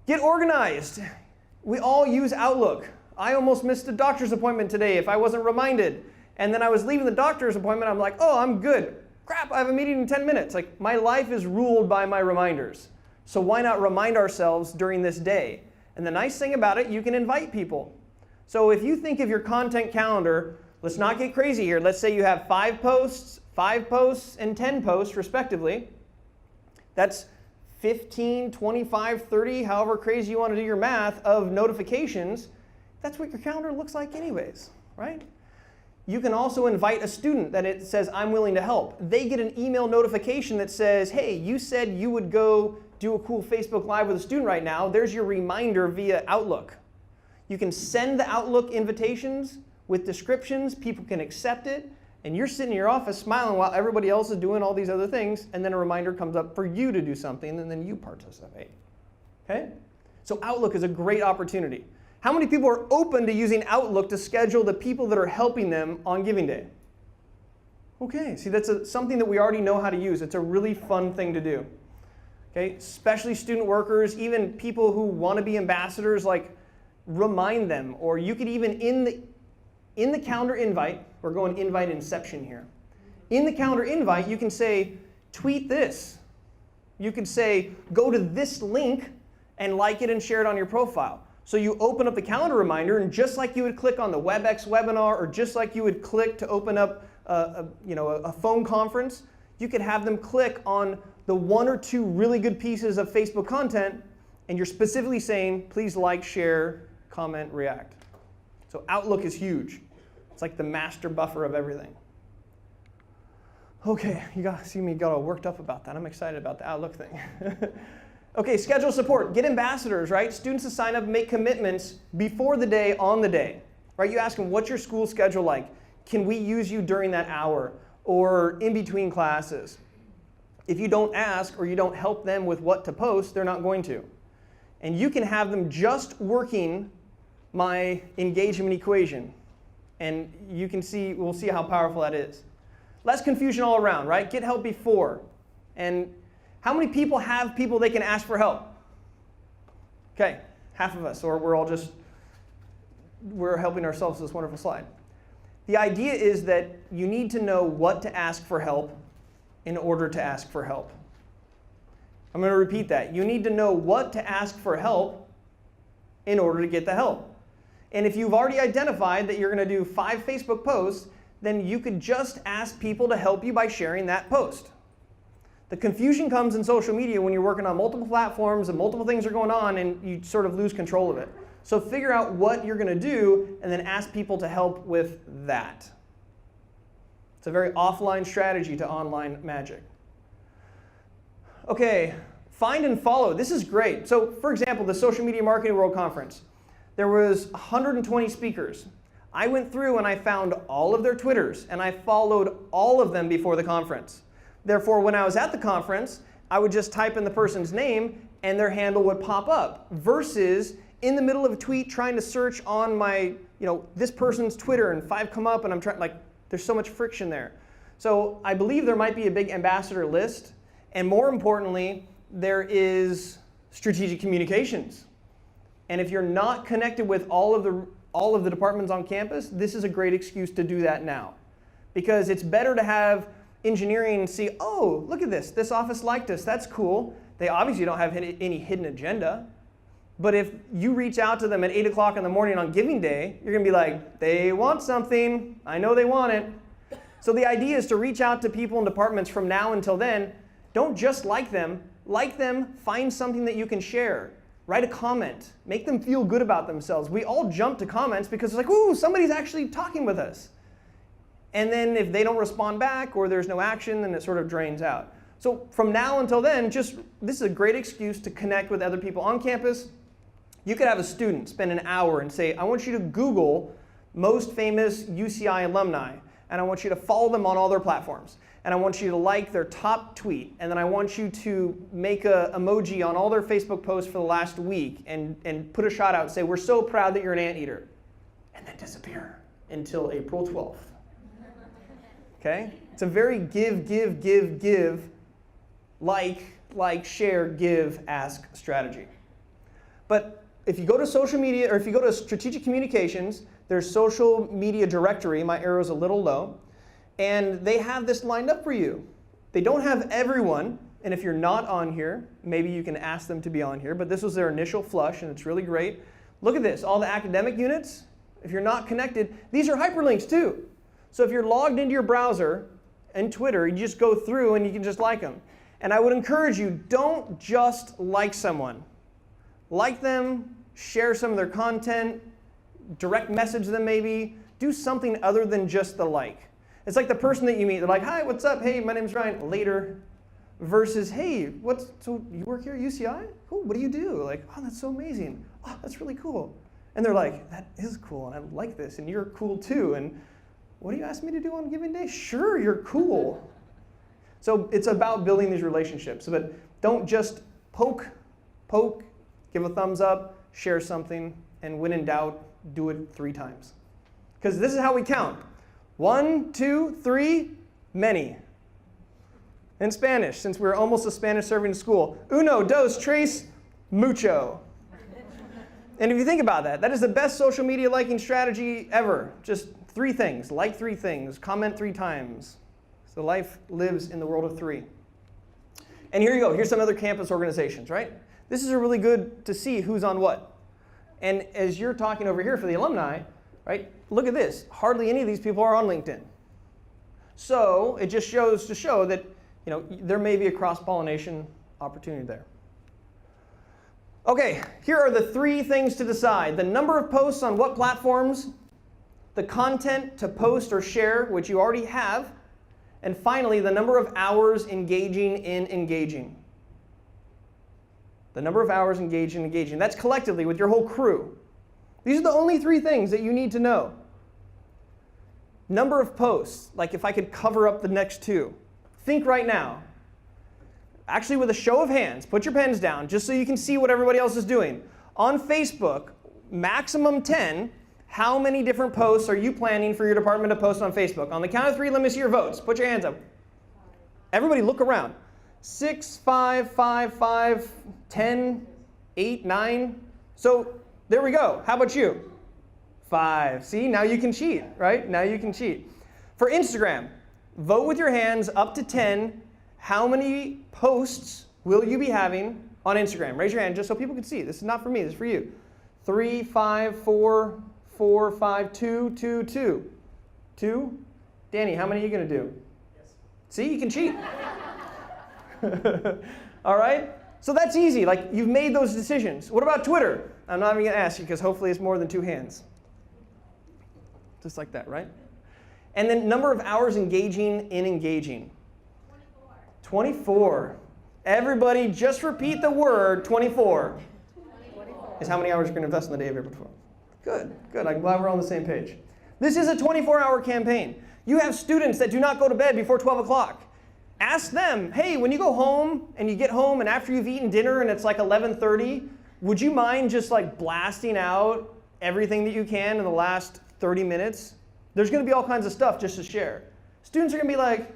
Get organized. We all use Outlook. I almost missed a doctor's appointment today if I wasn't reminded. And then I was leaving the doctor's appointment. I'm like, oh, I'm good. Crap, I have a meeting in 10 minutes. Like, my life is ruled by my reminders. So why not remind ourselves during this day? And the nice thing about it, you can invite people. So if you think of your content calendar, let's not get crazy here. Let's say you have 5 posts, and 10 posts, respectively. That's 15, 25, 30, however crazy you want to do your math, of notifications. That's what your calendar looks like anyways, right? You can also invite a student that it says, I'm willing to help. They get an email notification that says, hey, you said you would go do a cool Facebook Live with a student right now. There's your reminder via Outlook. You can send the Outlook invitations with descriptions. People can accept it. And you're sitting in your office smiling while everybody else is doing all these other things. And then a reminder comes up for you to do something, and then you participate. Okay? So Outlook is a great opportunity. How many people are open to using Outlook to schedule the people that are helping them on Giving Day? Okay, see, that's something that we already know how to use. It's a really fun thing to do. Okay, especially student workers, even people who want to be ambassadors, like remind them. Or you could even, in the calendar invite, we're going invite inception here. In the calendar invite, you can say, tweet this. You could say, go to this link and like it and share it on your profile. So you open up the calendar reminder, and just like you would click on the WebEx webinar, or just like you would click to open up a phone conference, you could have them click on the 1 or 2 really good pieces of Facebook content, and you're specifically saying, please like, share, comment, react. So Outlook is huge. It's like the master buffer of everything. Okay, you got all worked up about that. I'm excited about the Outlook thing. Okay, schedule support. Get ambassadors, right? Students to sign up and make commitments before the day, on the day. Right? You ask them, what's your school schedule like? Can we use you during that hour or in between classes? If you don't ask or you don't help them with what to post, they're not going to. And you can have them just working my engagement equation. And you can see, we'll see how powerful that is. Less confusion all around, right? Get help before. And how many people have people they can ask for help? Okay, half of us, or we're helping ourselves with this wonderful slide. The idea is that you need to know what to ask for help in order to ask for help. I'm going to repeat that. You need to know what to ask for help in order to get the help. And if you've already identified that you're going to do 5 Facebook posts, then you could just ask people to help you by sharing that post. The confusion comes in social media when you're working on multiple platforms and multiple things are going on and you sort of lose control of it. So figure out what you're going to do and then ask people to help with that. It's a very offline strategy to online magic. Okay, find and follow. This is great. So for example, the Social Media Marketing World Conference. There was 120 speakers. I went through and I found all of their Twitters and I followed all of them before the conference. Therefore, when I was at the conference, I would just type in the person's name and their handle would pop up, versus in the middle of a tweet trying to search on my, this person's Twitter and 5 come up and I'm trying, there's so much friction there. So I believe there might be a big ambassador list, and more importantly, there is strategic communications. And if you're not connected with all of the departments on campus, this is a great excuse to do that now. Because it's better to have engineering see, oh, look at this. This office liked us. That's cool. They obviously don't have any hidden agenda. But if you reach out to them at 8 o'clock in the morning on Giving Day, you're going to be like, they want something. I know they want it. So the idea is to reach out to people in departments from now until then. Don't just like them. Like them, find something that you can share. Write a comment. Make them feel good about themselves. We all jump to comments because it's like, ooh, somebody's actually talking with us. And then if they don't respond back or there's no action, then it sort of drains out. So from now until then, this is a great excuse to connect with other people on campus. You could have a student spend an hour and say, I want you to Google most famous UCI alumni, and I want you to follow them on all their platforms. And I want you to like their top tweet, and then I want you to make an emoji on all their Facebook posts for the last week and put a shout out and say, we're so proud that you're an anteater. And then disappear until April 12th. Okay? It's a very give, like, share, give, ask strategy. But if you go to social media, or if you go to strategic communications, there's social media directory. My arrow's a little low. And they have this lined up for you. They don't have everyone. And if you're not on here, maybe you can ask them to be on here. But this was their initial flush, and it's really great. Look at this. All the academic units, if you're not connected, these are hyperlinks too. So if you're logged into your browser and Twitter, you just go through and you can just like them. And I would encourage you, don't just like someone. Like them, share some of their content, direct message them maybe. Do something other than just the like. It's like the person that you meet. They're like, hi, what's up? Hey, my name's Ryan. Later. Versus, hey, so you work here at UCI? Cool, what do you do? Like, oh, that's so amazing. Oh, that's really cool. And they're like, that is cool, and I like this, and you're cool too. And what do you ask me to do on Giving Day? Sure, you're cool. So it's about building these relationships. But don't just poke, give a thumbs up, share something, and when in doubt, do it 3 times. Because this is how we count. 1, 2, 3, many. In Spanish, since we're almost a Spanish serving school. 1, 2, 3, mucho. And if you think about that, that is the best social media liking strategy ever. Just 3 things. Like 3 things. Comment 3 times. So life lives in the world of 3. And here you go. Here's some other campus organizations, right? This is really good to see who's on what. And as you're talking over here for the alumni, right? Look at this. Hardly any of these people are on LinkedIn. So it just shows to show that there may be a cross-pollination opportunity there. Okay, here are the 3 things to decide. The number of posts on what platforms, the content to post or share, which you already have, and finally, the number of hours engaging in engaging. The number of hours engaged in engaging. That's collectively with your whole crew. These are the only 3 things that you need to know. Number of posts, like if I could cover up the next 2. Think right now. Actually, with a show of hands, put your pens down just so you can see what everybody else is doing. On Facebook, maximum 10, how many different posts are you planning for your department to post on Facebook? On the count of 3, let me see your votes. Put your hands up. Everybody look around. 6, 5, 5, 5, 10. 8, 9. So there we go. How about you? 5. See, now you can cheat, right? Now you can cheat. For Instagram, vote with your hands up to 10. How many posts will you be having on Instagram? Raise your hand just so people can see. This is not for me, this is for you. 3, 5, 4, 4, 5, 2, 2, 2. 2? Danny, how many are you going to do? Yes. See, you can cheat. All right? So that's easy. Like, you've made those decisions. What about Twitter? I'm not even going to ask you because hopefully it's more than 2 hands. Just like that, right? And then number of hours engaging in engaging. 24. Everybody just repeat the word 24. Is how many hours you're going to invest in the day of April 12th. Good, good. I'm glad we're on the same page. This is a 24-hour campaign. You have students that do not go to bed before 12 o'clock. Ask them, hey, when you go home and you get home and after you've eaten dinner and it's like 11:30, would you mind just like blasting out everything that you can in the last 30 minutes? There's going to be all kinds of stuff just to share. Students are going to be like,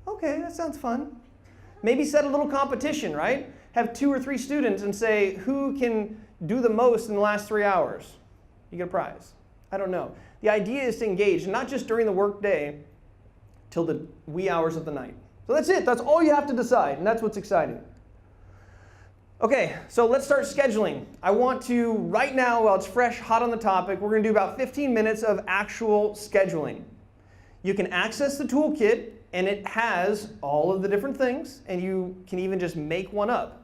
okay, that sounds fun. Maybe set a little competition, right? Have 2 or 3 students and say, who can do the most in the last 3 hours? You get a prize. I don't know. The idea is to engage, not just during the work day, till the wee hours of the night. So that's it. That's all you have to decide, and that's what's exciting. Okay, so let's start scheduling. I want to, right now, while it's fresh, hot on the topic, we're going to do about 15 minutes of actual scheduling. You can access the toolkit, and it has all of the different things, and you can even just make one up.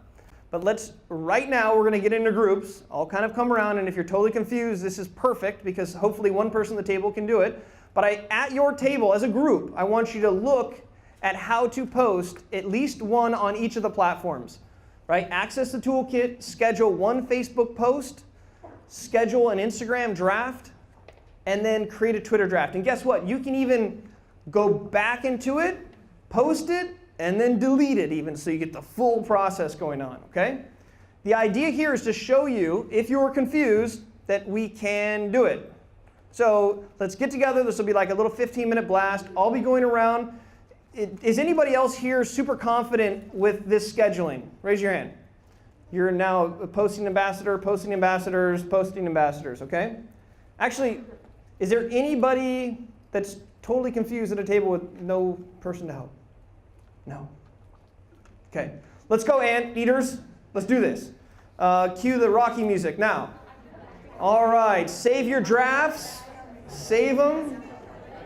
But right now, we're going to get into groups. I'll kind of come around, and if you're totally confused, this is perfect, because hopefully one person at the table can do it. But at your table, as a group, I want you to look at how to post at least one on each of the platforms. Right? Access the toolkit, schedule one Facebook post, schedule an Instagram draft, and then create a Twitter draft. And guess what? You can even go back into it, post it, and then delete it even, so you get the full process going on, okay? The idea here is to show you, if you're confused, that we can do it. So let's get together. This will be like a little 15-minute blast. I'll be going around. Is anybody else here super confident with this scheduling? Raise your hand. You're now a posting ambassador, posting ambassadors, posting ambassadors, okay? Actually, is there anybody that's totally confused at a table with no person to help? No. Okay. Let's go, ant eaters. Let's do this. Cue the Rocky music now. All right. Save your drafts. Save them.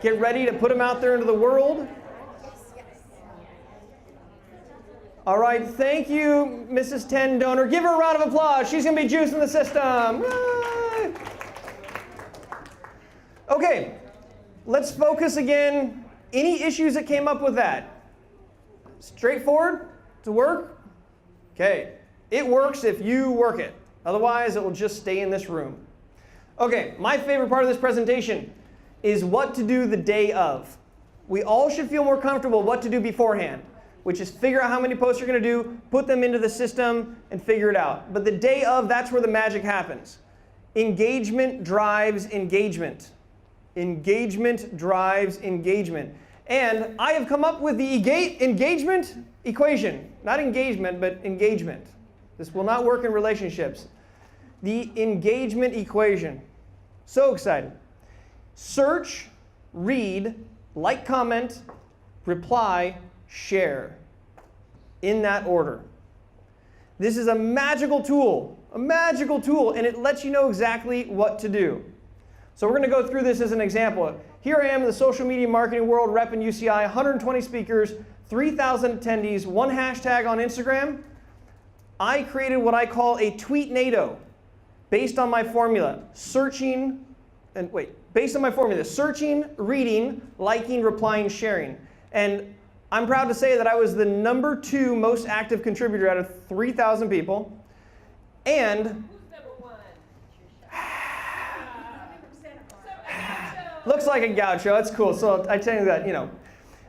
Get ready to put them out there into the world. All right, thank you, Mrs. 10 Donor. Give her a round of applause. She's going to be juicing the system. Yay! Okay, let's focus again. Any issues that came up with that? Straightforward to work? Okay, it works if you work it. Otherwise, it will just stay in this room. Okay, my favorite part of this presentation is what to do the day of. We all should feel more comfortable what to do beforehand, which is figure out how many posts you're going to do, put them into the system, and figure it out. But the day of, that's where the magic happens. Engagement drives engagement. Engagement drives engagement. And I have come up with the engagement equation. Not engagement, but engagement. This will not work in relationships. The engagement equation. So excited. Search, read, like, comment, reply, share, in that order. This is a magical tool, and it lets you know exactly what to do. So we're going to go through this as an example. Here I am in the social media marketing world, repping UCI, 120 speakers, 3,000 attendees, 1 hashtag on Instagram. I created what I call a tweet-nado, based on my formula, searching, reading, liking, replying, sharing. And I'm proud to say that I was the number 2 most active contributor out of 3,000 people. And who's number 1? Looks like a gaucho. That's cool. So I tell you that, you know.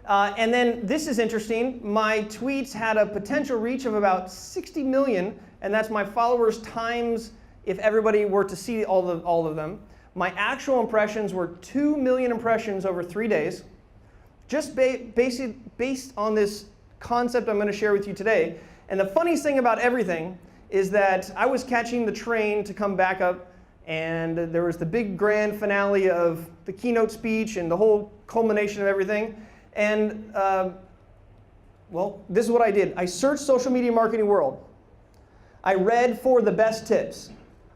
And then this is interesting. My tweets had a potential reach of about 60 million, and that's my followers times if everybody were to see all of them. My actual impressions were 2 million impressions over 3 days. Just based on this concept I'm going to share with you today. And the funniest thing about everything is that I was catching the train to come back up, and there was the big grand finale of the keynote speech and the whole culmination of everything. And well, this is what I did. I searched social media marketing world. I read for the best tips.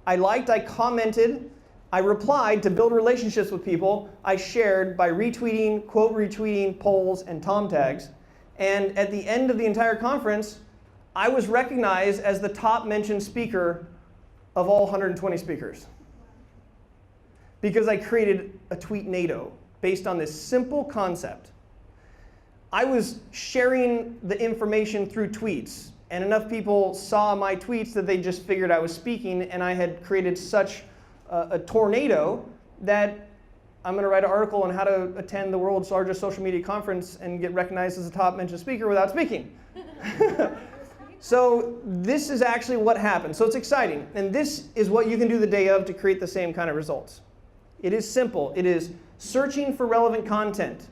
I liked, I commented, I replied to build relationships with people. I shared by retweeting, quote retweeting, polls, and Tom tags. And at the end of the entire conference, I was recognized as the top mentioned speaker of all 120 speakers. Because I created a tweetnado based on this simple concept. I was sharing the information through tweets, and enough people saw my tweets that they just figured I was speaking, and I had created such a tornado that I'm going to write an article on how to attend the world's largest social media conference and get recognized as a top mentioned speaker without speaking. So this is actually what happened. So it's exciting. And this is what you can do the day of to create the same kind of results. It is simple. It is searching for relevant content.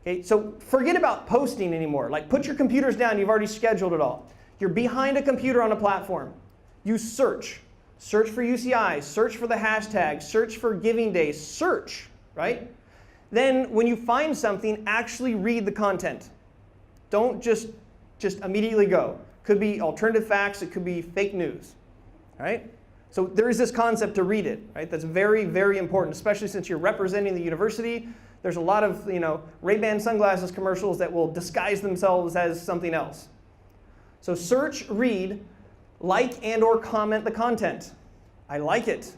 Okay, so forget about posting anymore. Like, put your computers down. You've already scheduled it all. You're behind a computer on a platform. You search. Search for UCI. Search for the hashtag. Search for Giving Day. Search, right? Then when you find something, actually read the content. Don't just immediately go. Could be alternative facts. It could be fake news, right? So there is this concept to read it, right? That's very, very important, especially since you're representing the university. There's a lot of, Ray-Ban sunglasses commercials that will disguise themselves as something else. So search, read, like and or comment the content. I like it.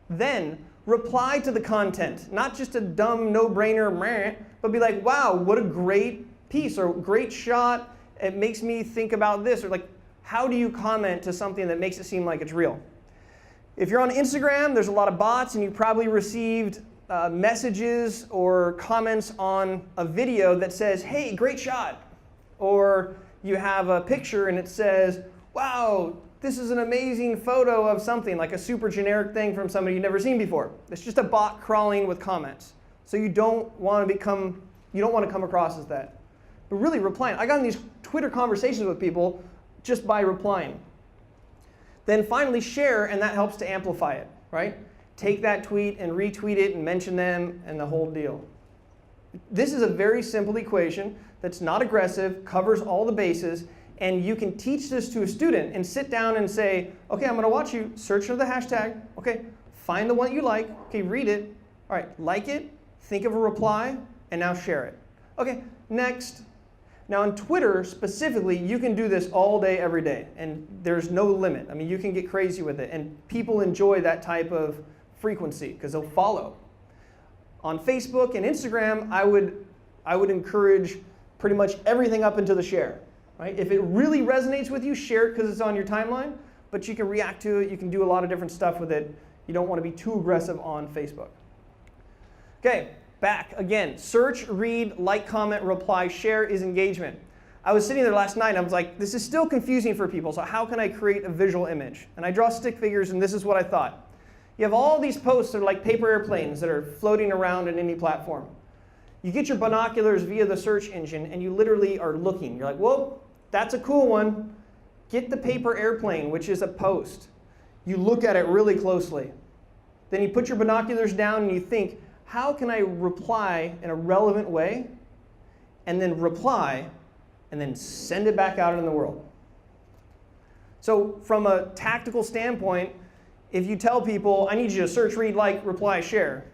Then reply to the content. Not just a dumb no-brainer meh, but be like, wow, what a great piece or great shot. It makes me think about this. Or like, how do you comment to something that makes it seem like it's real? If you're on Instagram, there's a lot of bots, and you probably received messages or comments on a video that says, hey, great shot. Or you have a picture and it says, wow, this is an amazing photo of something, like a super generic thing from somebody you've never seen before. It's just a bot crawling with comments. So you don't want to come across as that. But really replying. I got in these Twitter conversations with people just by replying. Then finally share, and that helps to amplify it, right? Take that tweet and retweet it and mention them and the whole deal. This is a very simple equation that's not aggressive, covers all the bases, and you can teach this to a student and sit down and say, okay, I'm going to watch you search for the hashtag. Okay, find the one you like. Okay, read it. All right, like it, think of a reply, and now share it. Okay, next. Now on Twitter specifically, you can do this all day, every day, and there's no limit. I mean, you can get crazy with it, and people enjoy that type of frequency because they'll follow. On Facebook and Instagram, I would encourage pretty much everything up into the share. Right? If it really resonates with you, share it because it's on your timeline, but you can react to it. You can do a lot of different stuff with it. You don't want to be too aggressive on Facebook. Okay, back again. Search, read, like, comment, reply, share is engagement. I was sitting there last night and I was like, this is still confusing for people, so how can I create a visual image? And I draw stick figures, and this is what I thought. You have all these posts that are like paper airplanes that are floating around in any platform. You get your binoculars via the search engine, and you literally are looking. You're like, whoa, that's a cool one. Get the paper airplane, which is a post. You look at it really closely. Then you put your binoculars down and you think, how can I reply in a relevant way? And then reply, and then send it back out in the world. So from a tactical standpoint, if you tell people, I need you to search, read, like, reply, share,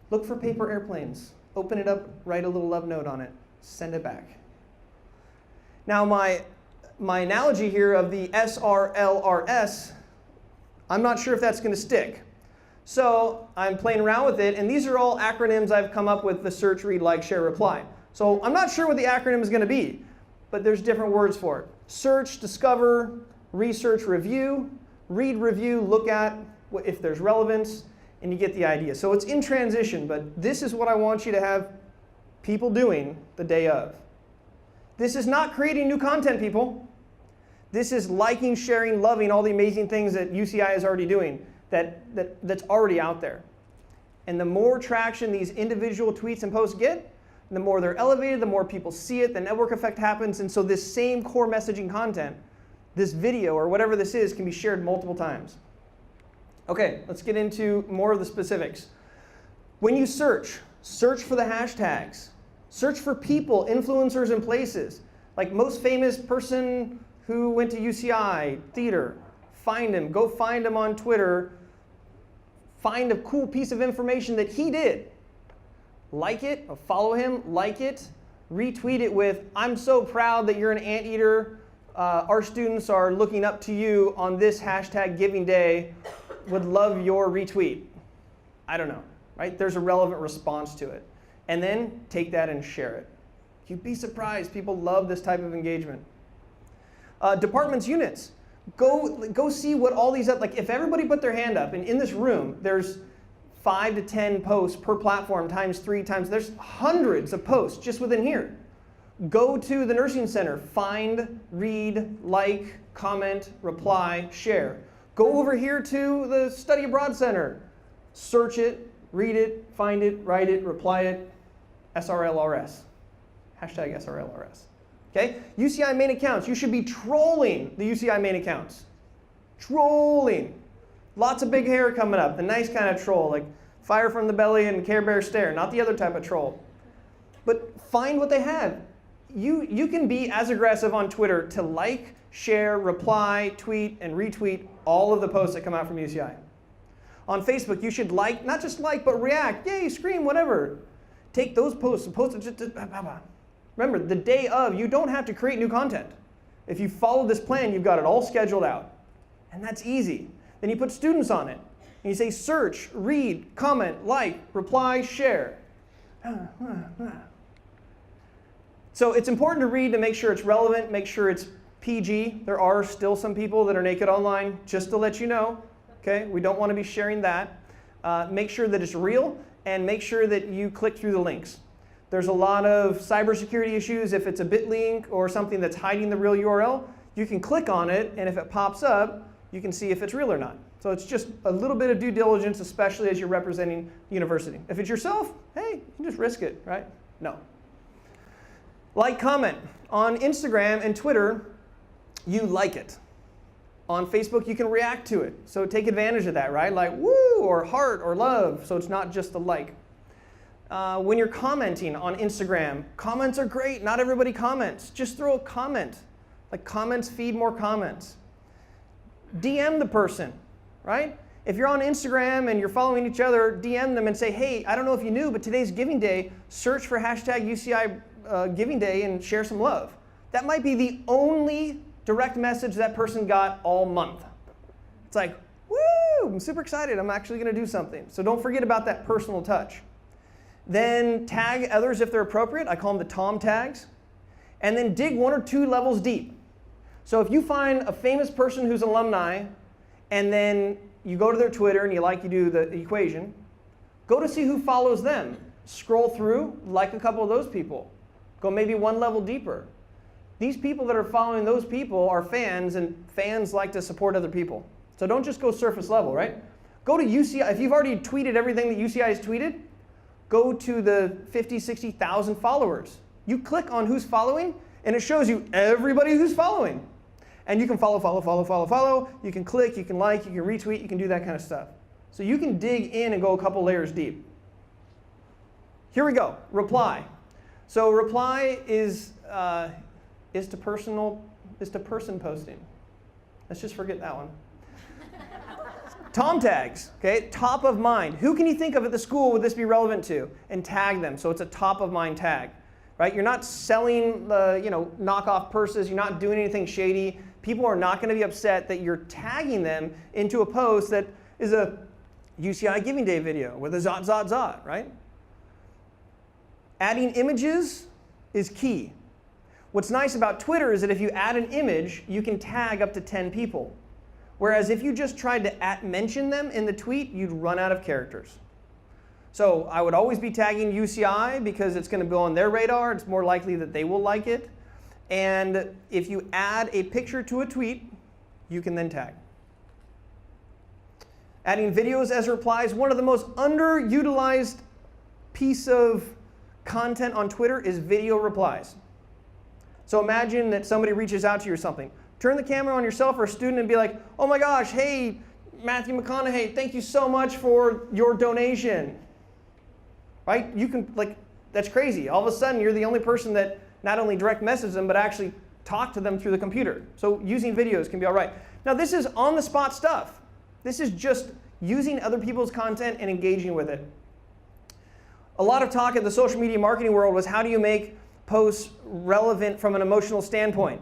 look for paper airplanes. Open it up, write a little love note on it, send it back. Now my analogy here of the SRLRS, I'm not sure if that's going to stick. So I'm playing around with it, and these are all acronyms I've come up with: the search, read, like, share, reply. So I'm not sure what the acronym is going to be, but there's different words for it. Search, discover, research, review, read, review, look at if there's relevance, and you get the idea. So it's in transition, but this is what I want you to have people doing the day of. This is not creating new content, people. This is liking, sharing, loving all the amazing things that UCI is already doing, that's already out there. And the more traction these individual tweets and posts get, the more they're elevated, the more people see it, the network effect happens, and so this same core messaging content this video or whatever this is can be shared multiple times. Okay, let's get into more of the specifics. When you search for the hashtags. Search for people, influencers, and places. Like most famous person who went to UCI, theater. Find him. Go find him on Twitter. Find a cool piece of information that he did. Like it, or follow him, like it, retweet it with, I'm so proud that you're an anteater. Our students are looking up to you on this hashtag Giving Day. Would love your retweet. I don't know, right? There's a relevant response to it. And then take that and share it. You'd be surprised. People love this type of engagement. Departments, units. Go see what all these, like if everybody put their hand up, and in this room, there's 5 to 10 posts per platform times 3 times, there's hundreds of posts just within here. Go to the nursing center, find, read, like, comment, reply, share. Go over here to the study abroad center, search it, read it, find it, write it, reply it, SRLRS, hashtag SRLRS. Okay? UCI main accounts, you should be trolling the UCI main accounts. Trolling. Lots of big hair coming up, the nice kind of troll, like Fire from the Belly and Care Bear Stare, not the other type of troll. But find what they have. You can be as aggressive on Twitter to like, share, reply, tweet, and retweet all of the posts that come out from UCI. On Facebook, you should like, not just like, but react, yay, scream, whatever. Take those posts and post it just, remember, the day of, you don't have to create new content. If you follow this plan, you've got it all scheduled out. And that's easy. Then you put students on it. And you say search, read, comment, like, reply, share. So it's important to read to make sure it's relevant, make sure it's PG. There are still some people that are naked online, just to let you know. Okay, we don't want to be sharing that. Make sure that it's real, and make sure that you click through the links. There's a lot of cybersecurity issues. If it's a bit link or something that's hiding the real URL, you can click on it, and if it pops up, you can see if it's real or not. So it's just a little bit of due diligence, especially as you're representing the university. If it's yourself, hey, you can just risk it, right? No. Like, comment. On Instagram and Twitter, you like it. On Facebook, you can react to it. So take advantage of that, right? Like, woo, or heart, or love. So it's not just the like. When you're commenting on Instagram, comments are great. Not everybody comments. Just throw a comment. Like, comments feed more comments. DM the person, right? If you're on Instagram and you're following each other, DM them and say, hey, I don't know if you knew, but today's Giving Day. Search for hashtag UCI Giving Day and share some love. That might be the only direct message that person got all month. It's like, woo, I'm super excited. I'm actually going to do something. So don't forget about that personal touch. Then tag others if they're appropriate. I call them the Tom tags. And then dig 1 or 2 levels deep. So if you find a famous person who's alumni, and then you go to their Twitter and you do the equation, go to see who follows them. Scroll through, like a couple of those people. Go maybe 1 level deeper. These people that are following those people are fans, and fans like to support other people. So don't just go surface level, right? Go to UCI. If you've already tweeted everything that UCI has tweeted, go to the 50, 60,000 followers. You click on who's following, and it shows you everybody who's following. And you can follow. You can click, you can like, you can retweet, you can do that kind of stuff. So you can dig in and go a couple layers deep. Here we go, reply. So reply is to person posting. Let's just forget that one. Tom tags, okay, top of mind. Who can you think of at the school would this be relevant to? And tag them, so it's a top of mind tag, right? You're not selling knockoff purses. You're not doing anything shady. People are not going to be upset that you're tagging them into a post that is a UCI Giving Day video with a zot, right? Adding images is key. What's nice about Twitter is that if you add an image, you can tag up to 10 people. Whereas if you just tried to mention them in the tweet, you'd run out of characters. So I would always be tagging UCI because it's going to go on their radar. It's more likely that they will like it. And if you add a picture to a tweet, you can then tag. Adding videos as replies, one of the most underutilized piece of content on Twitter is video replies. So imagine that somebody reaches out to you or something. Turn the camera on yourself or a student and be like, oh my gosh, hey, Matthew McConaughey, thank you so much for your donation. Right? You can, like, that's crazy. All of a sudden, you're the only person that not only direct message them, but actually talk to them through the computer. So using videos can be all right. Now, this is on-the-spot stuff. This is just using other people's content and engaging with it. A lot of talk in the social media marketing world was how do you make posts relevant from an emotional standpoint?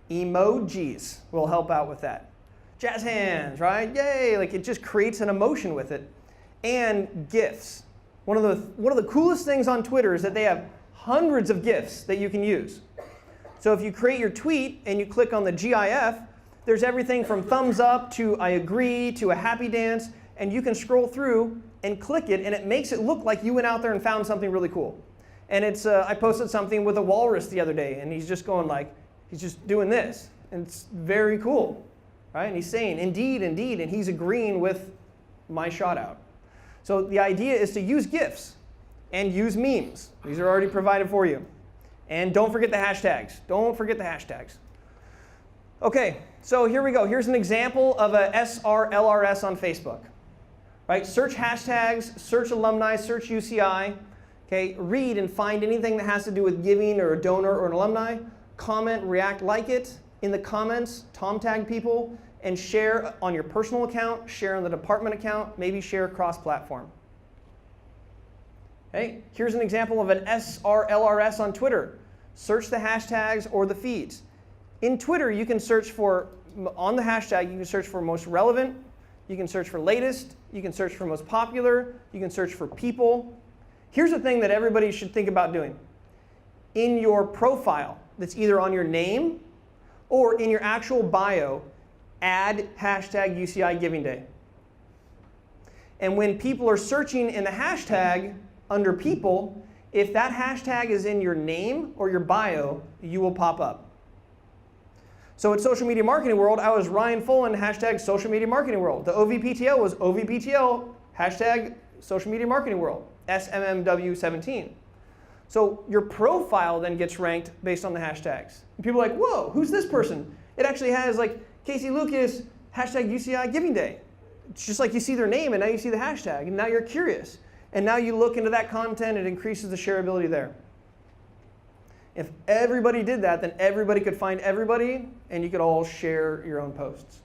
Emojis will help out with that. Jazz hands, right? Yay! Like it just creates an emotion with it. And GIFs. One of the coolest things on Twitter is that they have hundreds of GIFs that you can use. So if you create your tweet and you click on the GIF, there's everything from thumbs up to I agree to a happy dance, and you can scroll through and click it, and it makes it look like you went out there and found something really cool. And it's I posted something with a walrus the other day, and he's just going like, he's just doing this, and it's very cool, right? And he's saying, indeed, indeed, and he's agreeing with my shout out. So the idea is to use GIFs and use memes. These are already provided for you. And don't forget the hashtags. Don't forget the hashtags. Okay, so here we go. Here's an example of a SRLRS on Facebook. Right? Search hashtags, search alumni, search UCI. Okay, read and find anything that has to do with giving or a donor or an alumni. Comment, react, like it. In the comments, Tom tag people. And share on your personal account, share on the department account, maybe share cross-platform. Okay, here's an example of an SRLRS on Twitter. Search the hashtags or the feeds. In Twitter, you can search for, on the hashtag, you can search for most relevant, you can search for latest, you can search for most popular, you can search for people. Here's the thing that everybody should think about doing. In your profile, that's either on your name or in your actual bio, add hashtag UCI Giving Day. And when people are searching in the hashtag under people, if that hashtag is in your name or your bio, you will pop up. So at Social Media Marketing World, I was Ryan Fullen, hashtag Social Media Marketing World. The OVPTL was OVPTL, hashtag Social Media Marketing World, SMMW17. So your profile then gets ranked based on the hashtags. And people are like, whoa, who's this person? It actually has like Casey Lucas, hashtag UCI Giving Day. It's just like you see their name and now you see the hashtag and now you're curious. And now you look into that content, it increases the shareability there. If everybody did that, then everybody could find everybody and you could all share your own posts.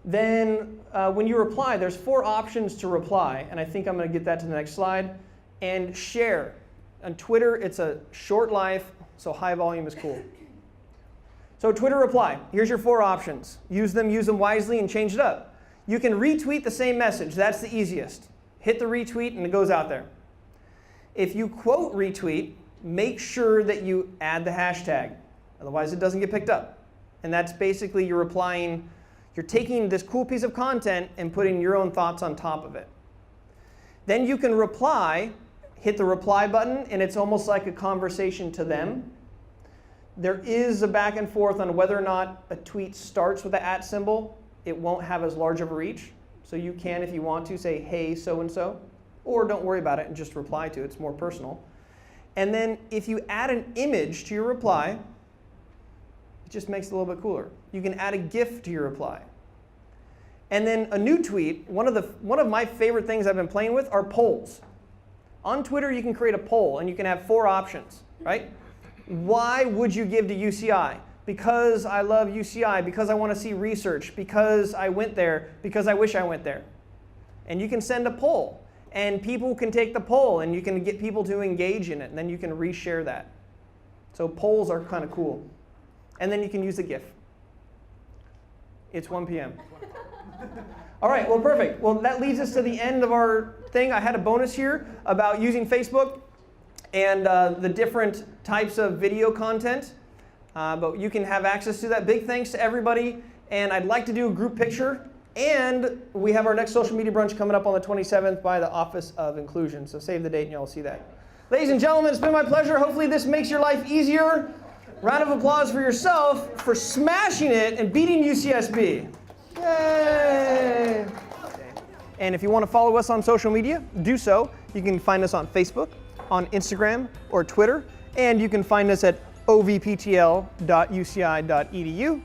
Then when you reply, there's 4 options to reply, and I think I'm going to get that to the next slide. And share. On Twitter, it's a short life, so high volume is cool. So Twitter reply, here's your 4 options. Use them wisely, and change it up. You can retweet the same message. That's the easiest. Hit the retweet, and it goes out there. If you quote retweet, make sure that you add the hashtag. Otherwise, it doesn't get picked up. And that's basically you're replying. You're taking this cool piece of content and putting your own thoughts on top of it. Then you can reply, hit the reply button, and it's almost like a conversation to them. There is a back and forth on whether or not a tweet starts with the @ symbol. It won't have as large of a reach. So you can, if you want to, say, hey, so-and-so. Or don't worry about it and just reply to it. It's more personal. And then if you add an image to your reply, it just makes it a little bit cooler. You can add a GIF to your reply. And then a new tweet, one of my favorite things I've been playing with are polls. On Twitter, you can create a poll, and you can have 4 options, right? Why would you give to UCI? Because I love UCI, because I want to see research, because I went there, because I wish I went there. And you can send a poll, and people can take the poll, and you can get people to engage in it, and then you can reshare that. So polls are kind of cool. And then you can use a GIF. It's 1 p.m. All right, well, perfect. Well, that leads us to the end of our thing. I had a bonus here about using Facebook and the different types of video content. But you can have access to that. Big thanks to everybody. And I'd like to do a group picture. And we have our next social media brunch coming up on the 27th by the Office of Inclusion. So save the date and you'll see that. Ladies and gentlemen, it's been my pleasure. Hopefully this makes your life easier. Round of applause for yourself for smashing it and beating UCSB. Yay! And if you want to follow us on social media, do so. You can find us on Facebook, on Instagram, or Twitter. And you can find us at ovptl.uci.edu.